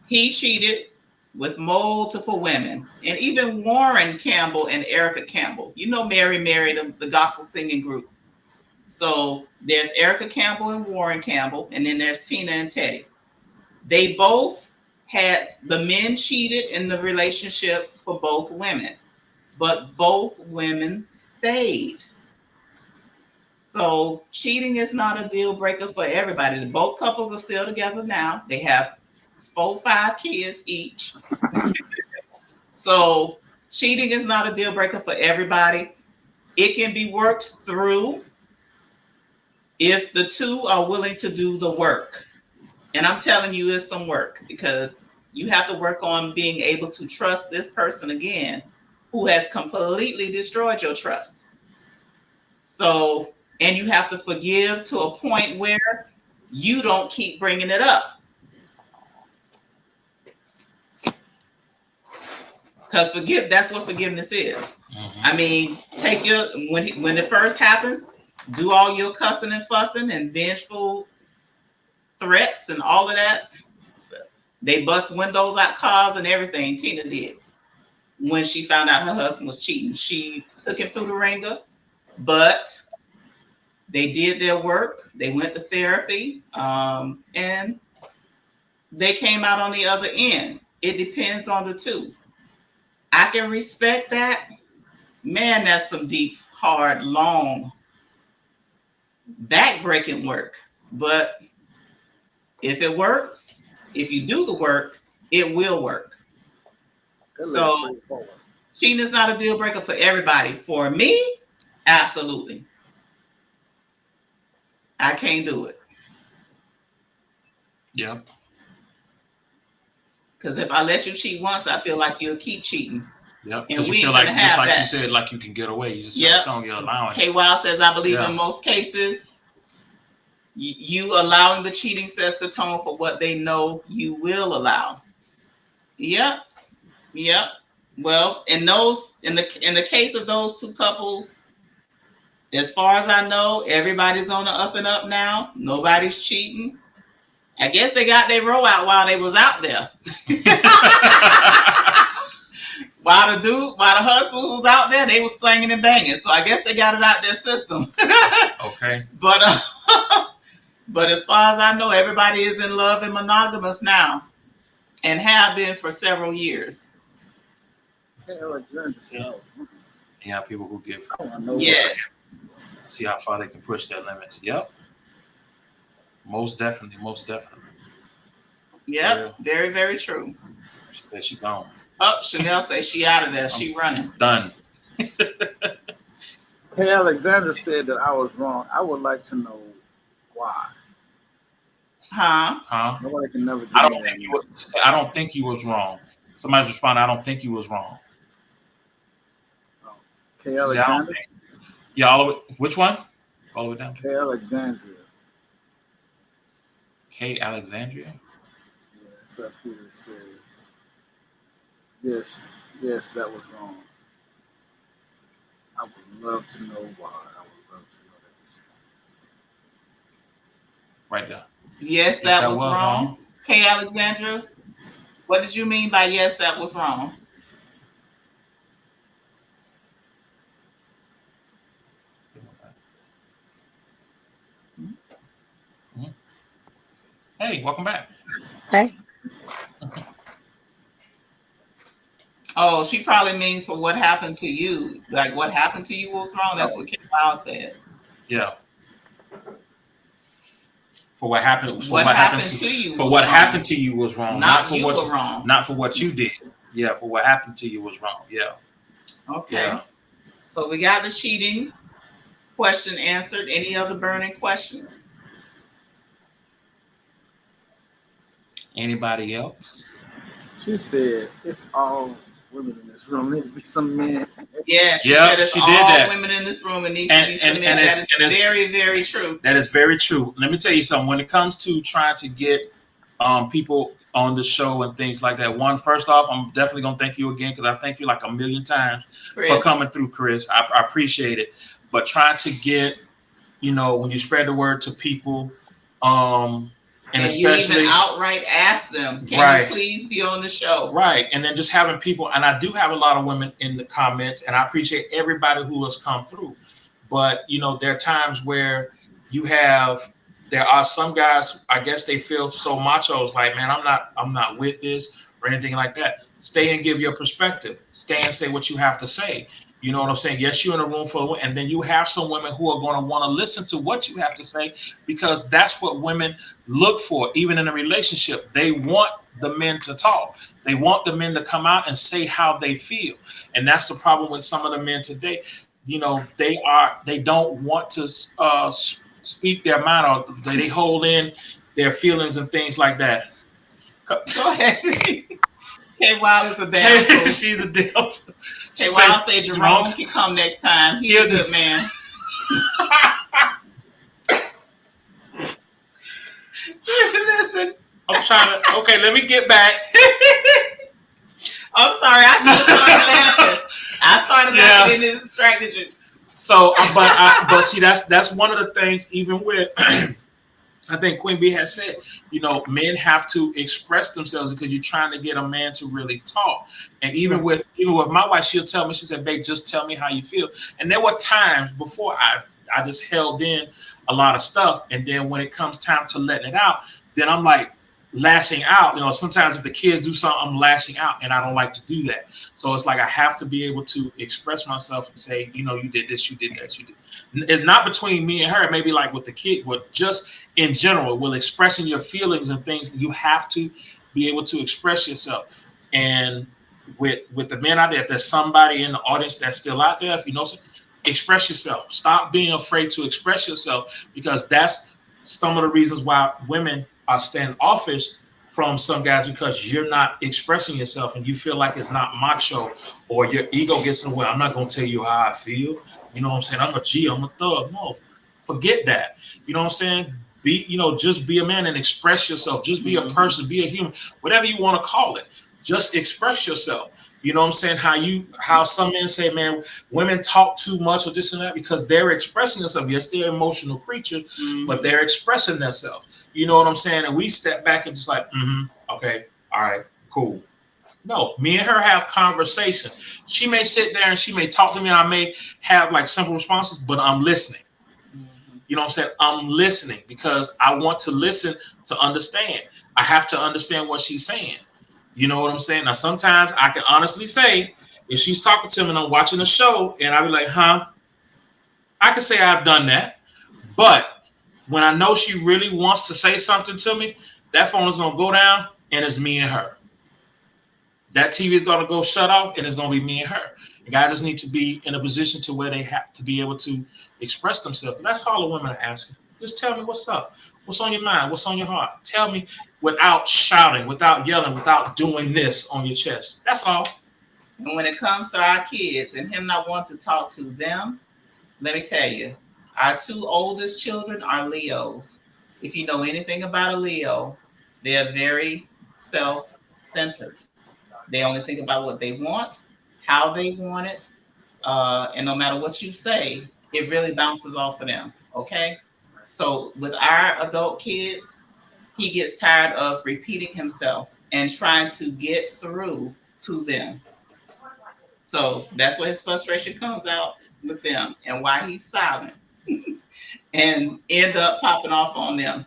He cheated with multiple women, and even Warren Campbell and Erica Campbell. You know, Mary, the gospel singing group. So there's Erica Campbell and Warren Campbell, and then there's Tina and Teddy. They both had, the men cheated in the relationship for both women, but both women stayed. So cheating is not a deal breaker for everybody. Both couples are still together now. They have 4, 5 kids each. So cheating is not a deal breaker for everybody. It can be worked through if the two are willing to do the work. And I'm telling you, it's some work, because you have to work on being able to trust this person again who has completely destroyed your trust. So, and you have to forgive to a point where you don't keep bringing it up. Because that's what forgiveness is. Mm-hmm. I mean, take your, when it first happens, do all your cussing and fussing and vengeful threats and all of that. They bust windows out cars and everything. Tina did. When she found out her husband was cheating, she took him through the ringer, but they did their work. They went to therapy, and they came out on the other end. It depends on the two. I can respect that. Man, that's some deep, hard, long, back-breaking work. But if it works, if you do the work, it will work. So cheating is not a deal breaker for everybody. For me, absolutely. I can't do it. Yep. Because if I let you cheat once, I feel like you'll keep cheating. Yep. Because you feel like, just like she said, like you can get away. You just you're allowing. K. Wild says, I believe in most cases, you allowing the cheating sets the tone for what they know you will allow. Yep. Yep. Well, in the case of those two couples, as far as I know, everybody's on the up and up now. Nobody's cheating. I guess they got their row out while they was out there. While the husband was out there, they was slanging and banging. So I guess they got it out their system. Okay. But as far as I know, everybody is in love and monogamous now, and have been for several years. Yeah, people who give. Yes. See how far they can push their limits. Yep. Most definitely. Yep. Yeah. Very, very true. She said she gone. Oh, Chanel says she out of there. She running. Done. Hey, Alexander said that I was wrong. I would like to know why. Huh? Nobody can never I give don't me think that. you was, I don't think you was wrong. Somebody's responding, I don't think you was wrong. Oh. K. She said, I don't Alexander. think. Yeah, all the way, which one? All the way down. K. Alexandria. K. Alexandria. Yeah, that's up here. It says, yes, yes, that was wrong. I would love to know why. I would love to know Right there. Yes, Yes, that was wrong. K. Alexandra, what did you mean by yes, that was wrong? Mhm. Hey, welcome back. Hey. Oh, she probably means for what happened to you. Like what happened to you was wrong. That's what K. Wild says. Yeah. For what happened. What happened to you For was what wrong. happened to you was wrong. Not for you what were wrong. Not for what you did. Yeah. For what happened to you was wrong. Yeah. Okay. Yeah. So we got the cheating question answered. Any other burning questions? Anybody else? She said, it's all women in this room. Need to be some men. Yeah, she Yeah, said it's she did all that. women in this room. It needs And- to be some and- men. and That it's- is and it's- very, very true. That is very true. Let me tell you something. When it comes to trying to get people on the show and things like that, first off, I'm definitely gonna thank you again because I thank you like a million times Chris. for coming through, Chris. I appreciate it. But trying to get, when you spread the word to people, and especially you even outright ask them, can Right. you please be on the show? right, and then just having people, and I do have a lot of women in the comments, and I appreciate everybody who has come through. But there are times where there are some guys, I guess they feel so macho, it's like, man, I'm not with this or anything like that. Stay and give your perspective. Stay and say what you have to say. You know what I'm saying? Yes, you're in a room full of, and then you have some women who are going to want to listen to what you have to say because that's what women look for, even in a relationship. They want the men to talk. They want the men to come out and say how they feel. And that's the problem with some of the men today. They don't want to speak their mind, or they hold in their feelings and things like that. Go ahead. K. Wild is a damn fool. She's a damn fool. K. Wild said Jerome can come next time. He's a good man. Listen. I'm trying to. Okay, let me get back. I'm sorry. I should have started laughing. I started laughing and it distracted you. So, but see, that's one of the things. Even with, I think Queen B has said, men have to express themselves because you're trying to get a man to really talk. And even with my wife, she'll tell me, she said, "Babe, just tell me how you feel." And there were times before I just held in a lot of stuff, and then when it comes time to letting it out, then I'm like lashing out. Sometimes if the kids do something, I'm lashing out, and I don't like to do that. So it's like I have to be able to express myself and say, you did this, you did that, you did. It's not between me and her, maybe like with the kid, but just in general, with expressing your feelings and things, you have to be able to express yourself. And with the men out there, if there's somebody in the audience that's still out there, if you know something, express yourself. Stop being afraid to express yourself, because that's some of the reasons why women are standoffish from some guys, because you're not expressing yourself and you feel like it's not macho, or your ego gets in the way. I'm not going to tell you how I feel. You know what I'm saying? I'm a G, I'm a thug. No, forget that. You know what I'm saying? Just be a man and express yourself. Just be a person, be a human, whatever you want to call it. Just express yourself. You know what I'm saying? How some men say, man, women talk too much or this and that, because they're expressing themselves. Yes, they're emotional creatures, but they're expressing themselves. You know what I'm saying? And we step back and just like, okay, all right, cool. No, me and her have conversation. She may sit there and she may talk to me, and I may have like simple responses, but I'm listening. You know what I'm saying? I'm listening because I want to listen to understand. I have to understand what she's saying. You know what I'm saying? Now, sometimes I can honestly say, if she's talking to me and I'm watching a show and I be like, I can say I've done that. But when I know she really wants to say something to me, that phone is going to go down and it's me and her. That TV is going to go shut off and it's going to be me and her. The guys just need to be in a position to where they have to be able to express themselves. That's all the women are asking. Just tell me what's up. What's on your mind? What's on your heart? Tell me without shouting, without yelling, without doing this on your chest. That's all. And when it comes to our kids and him not wanting to talk to them, let me tell you, our two oldest children are Leos. If you know anything about a Leo, they're very self-centered. They only think about what they want, how they want it, and no matter what you say, it really bounces off of them. Okay, so with our adult kids, he gets tired of repeating himself and trying to get through to them. So that's where his frustration comes out with them and why he's silent and end up popping off on them.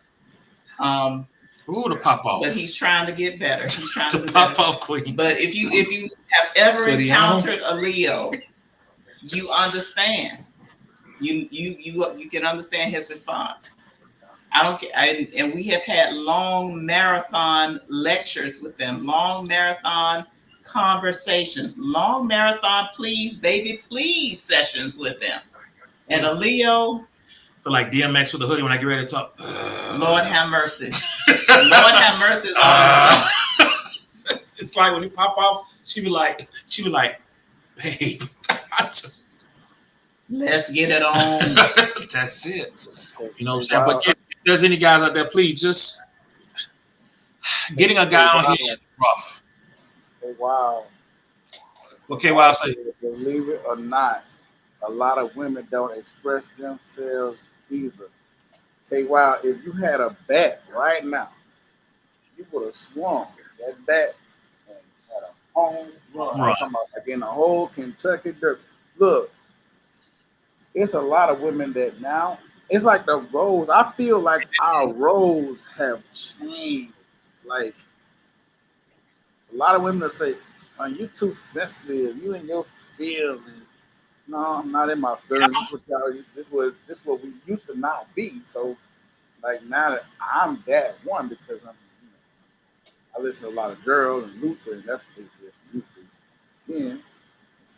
Ooh, the pop off. But he's trying to get better. He's trying to to pop off queen. But if you have ever encountered a Leo, you understand. You can understand his response. I don't care. And we have had long marathon lectures with them, long marathon conversations, long marathon please, baby, please sessions with them. And a Leo, feel like DMX with the hoodie when I get ready to talk. Lord have mercy. Lord have mercy is all. It's like when you pop off, she be like, babe, I just let's get it on. That's it. You know what I'm saying? But if there's any guys out there, please just getting a guy on here is rough. Wow. Okay, well, I'll say, believe it or not, a lot of women don't express themselves either. Hey, wow, if you had a bat right now, you would have swung that bat and had a home run. I'm talking about like in the whole Kentucky dirt. Look, it's a lot of women that now, it's like the roles. I feel like our roles have changed. Like, a lot of women will say, "Man, you too sensitive. You in your feelings." No, I'm not in my feelings. This what we used to not be. So, like now that I'm that one because I listen to a lot of girls and Luther, and that's what Luther 10.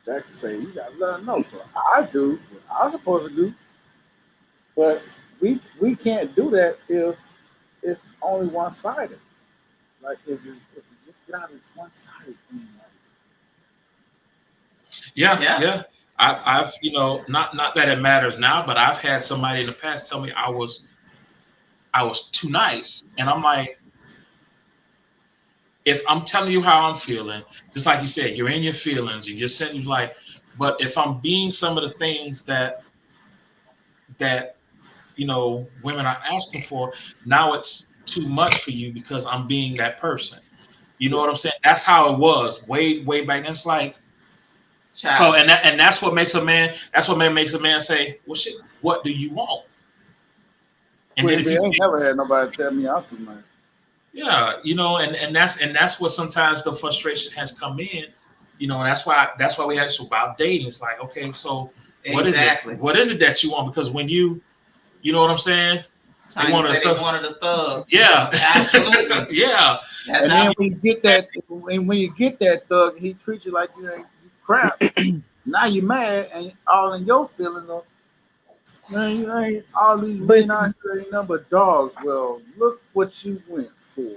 Jackson say you gotta let her know. So I do what I'm supposed to do, but we can't do that if it's only one sided. Like if this job is one sided. Yeah. I've not that it matters now, but I've had somebody in the past tell me I was too nice, and I'm like, if I'm telling you how I'm feeling, just like you said, you're in your feelings and you're saying like, but if I'm being some of the things that women are asking for, now it's too much for you because I'm being that person. You know what I'm saying? That's how it was way back then. It's like, so and that's what makes a man. That's what makes a man say, "Well, shit, what do you want?" And then if you ain't never had nobody tell me I'm too much. Yeah, and that's what sometimes the frustration has come in. That's why we had this about dating. It's like, okay, so what is it that you want? Because when you know what I'm saying? They wanted a thug. Yeah, absolutely. Yeah. And then when you get that thug, he treats you like you crap. Now you mad and all in your feelings of, man, you ain't all these men out here ain't nothing but dogs. Well, look what you went for.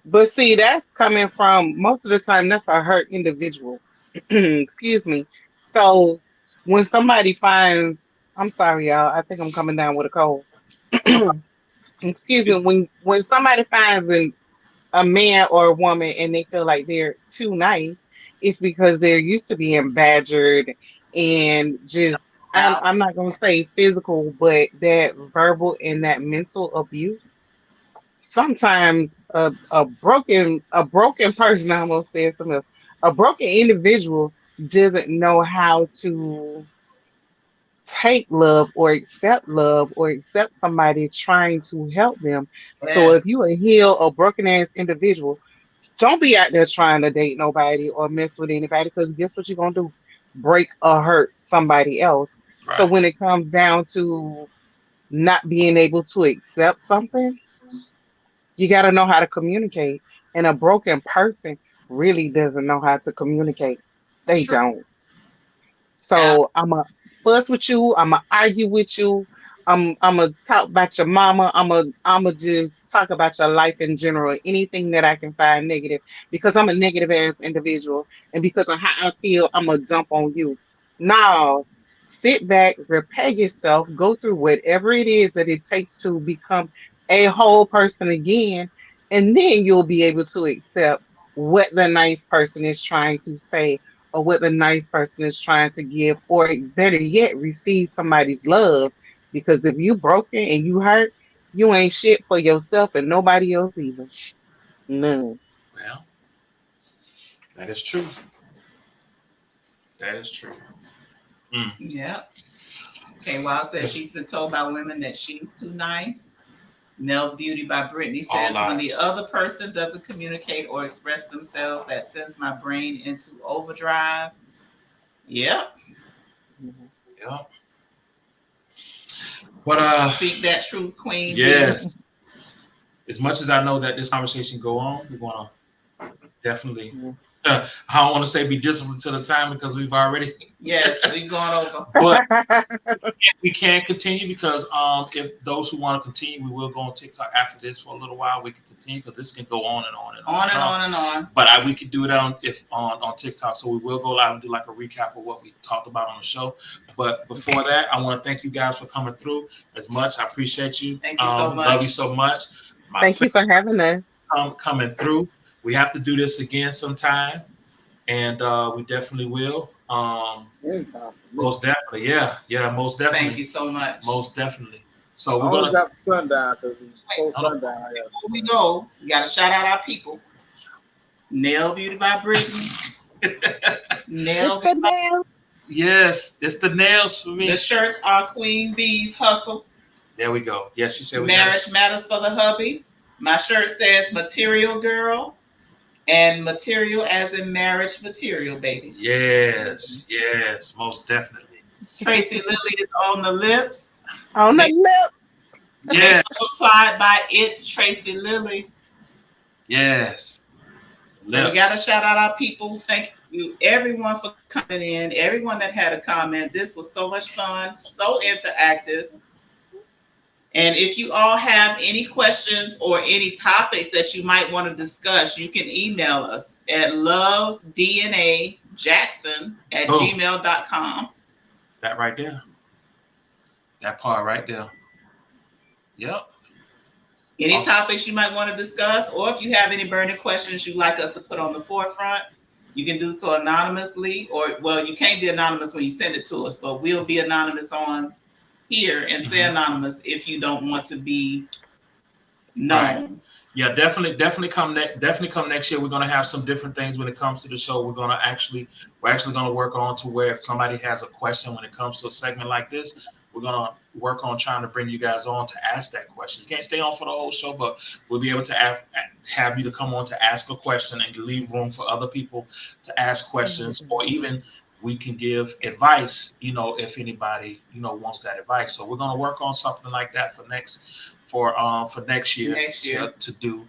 But see, that's coming from most of the time that's a hurt individual. Excuse me. So when somebody finds, I'm sorry, y'all, I think I'm coming down with a cold. Excuse me, when somebody finds a man or a woman and they feel like they're too nice, it's because they're used to being badgered and just I'm not gonna say physical, but that verbal and that mental abuse. Sometimes a broken person, I almost said something else, a broken individual doesn't know how to take love or accept somebody trying to help them. Yes. So if you heal a broken ass individual, don't be out there trying to date nobody or mess with anybody, because guess what you're gonna do? Break or hurt somebody else. Right. So when it comes down to not being able to accept something, you got to know how to communicate. And a broken person really doesn't know how to communicate. They don't. So I'm going to fuss with you. I'm going to argue with you. I'm gonna talk about your mama. I'm gonna just talk about your life in general. Anything that I can find negative, because I'm a negative ass individual, and because of how I feel, I'm gonna dump on you. Now, sit back, repair yourself, go through whatever it is that it takes to become a whole person again, and then you'll be able to accept what the nice person is trying to say, or what the nice person is trying to give, or better yet, receive somebody's love. Because if you broken and you hurt, you ain't shit for yourself and nobody else either. None. Well, that is true. That is true. Yeah. Okay, Wild says she's been told by women that she's too nice. Nell Beauty by Brittany says, when the other person doesn't communicate or express themselves, that sends my brain into overdrive. Yep. Yep. But speak that truth, Queen. Yes. As much as I know that this conversation go on, we want to definitely. I don't want to say be disciplined to the time because we've already. Yes, we've gone over. But we can continue because if those who want to continue, we will go on TikTok after this for a little while. We can continue because this can go on and on and on. On and on. But we could do it on TikTok. So we will go live and do like a recap of what we talked about on the show. But before that, I want to thank you guys for coming through as much. I appreciate you. Thank you so much. Love you so much. Thank you for having us. Coming through. We have to do this again sometime, and we definitely will. Most definitely, yeah, most definitely. Thank you so much. Most definitely. So we're gonna drop the sundown because sundown. Before we go, we gotta shout out our people. Nail Beauty by Brittany. Nail. Yes, it's the nails for me. The shirts are Queen Bee's Hustle. There we go. Yes, she said Marriage Matters for the Hubby. My shirt says Material Girl. And material as in marriage material, baby. Yes, yes, most definitely. Tracy Lily is on the lips. On the lip. Yes. Applied by It's Tracy Lily. Yes. So we got to shout out our people. Thank you, everyone, for coming in. Everyone that had a comment. This was so much fun, so interactive. And if you all have any questions or any topics that you might want to discuss, you can email us at lovednajackson@gmail.com. That right there. That part right there. Yep. Any topics you might want to discuss, or if you have any burning questions you'd like us to put on the forefront, you can do so anonymously. Or, well, you can't be anonymous when you send it to us, but we'll be anonymous on here and stay anonymous if you don't want to be known. Right. Yeah, definitely come next year. We're gonna have some different things when it comes to the show. We're actually gonna work on to where if somebody has a question when it comes to a segment like this, we're gonna work on trying to bring you guys on to ask that question. You can't stay on for the whole show, but we'll be able to have you to come on to ask a question and leave room for other people to ask questions, or even we can give advice, if anybody, wants that advice. So we're going to work on something like that for next year to do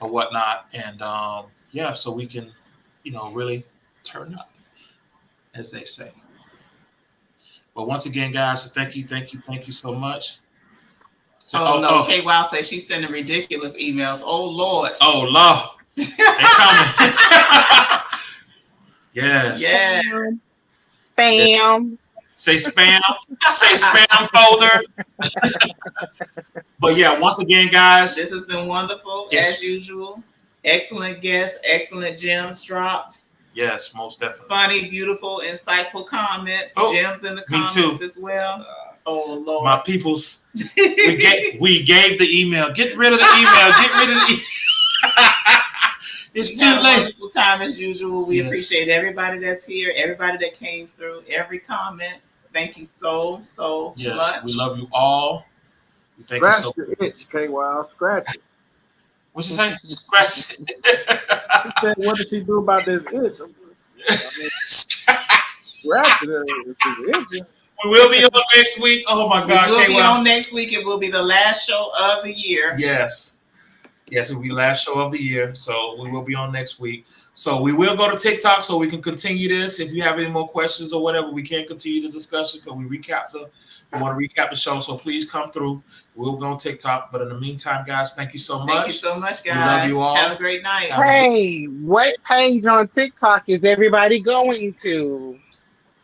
or whatnot. And so we can, really turn up, as they say. But once again, guys, thank you so much. So, Kay Wild says she's sending ridiculous emails. Oh Lord. They're coming. Yes. Yeah. Spam. Say spam. Say spam folder. But yeah, once again, guys, this has been wonderful as usual. Excellent guests, excellent gems dropped. Yes, most definitely. Funny, beautiful, insightful comments. Gems in the comments as well. Oh Lord. My peoples. we gave the email. Get rid of the email. Get rid of the It's too late. Wonderful time as usual. We appreciate everybody that's here, everybody that came through, every comment. Thank you so much. We love you all. Thank you so much. Itch, K-Wild. Scratch it. What you say? Scratch it. He said, what does he do about this itch? Scratch it. We will be on next week. Oh my God. We will be on next week. It will be the last show of the year. Yes, it will be the last show of the year. So we will be on next week. So we will go to TikTok so we can continue this. If you have any more questions or whatever, we can continue the discussion because we want to recap the show. So please come through. We'll go on TikTok. But in the meantime, guys, thank you so much. Thank you so much, guys. We love you all. Have a great night. Hey, what page on TikTok is everybody going to?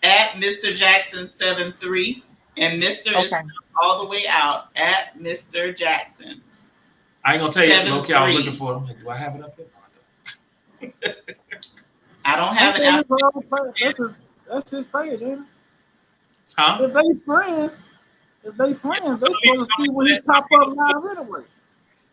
At Mr. Jackson 73, and Mr. is all the way out at Mr. Jackson. I ain't gonna tell you. Okay, I was looking for him. Like, do I have it up here? I don't have it out. That's his page, ain't it? Huh? If they friends, they supposed to see when he pop up live anyway.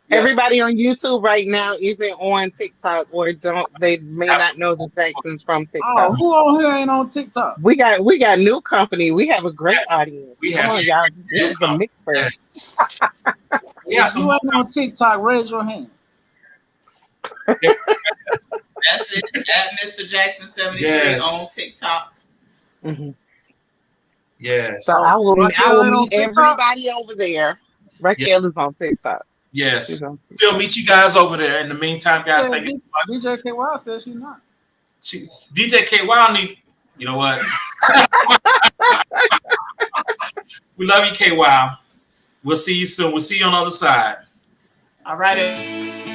Yes. Everybody on YouTube right now isn't on TikTok, or they may not know the Jacksons from TikTok. Oh, who on here ain't on TikTok? We got new company. We have a great audience. We Come have on, y'all. This is a mixer. If you ain't on TikTok, raise your hand. That's it. At Mr. Jackson 73 on TikTok. Mm-hmm. Yes. So I will meet TikTok? everybody over there. Raquel is on TikTok. Yes. We'll meet you guys over there. In the meantime, guys, thank you so much. DJ KY says she's not. DJ KY need. You know what? We love you, KY. We'll see you soon. We'll see you on the other side. All right.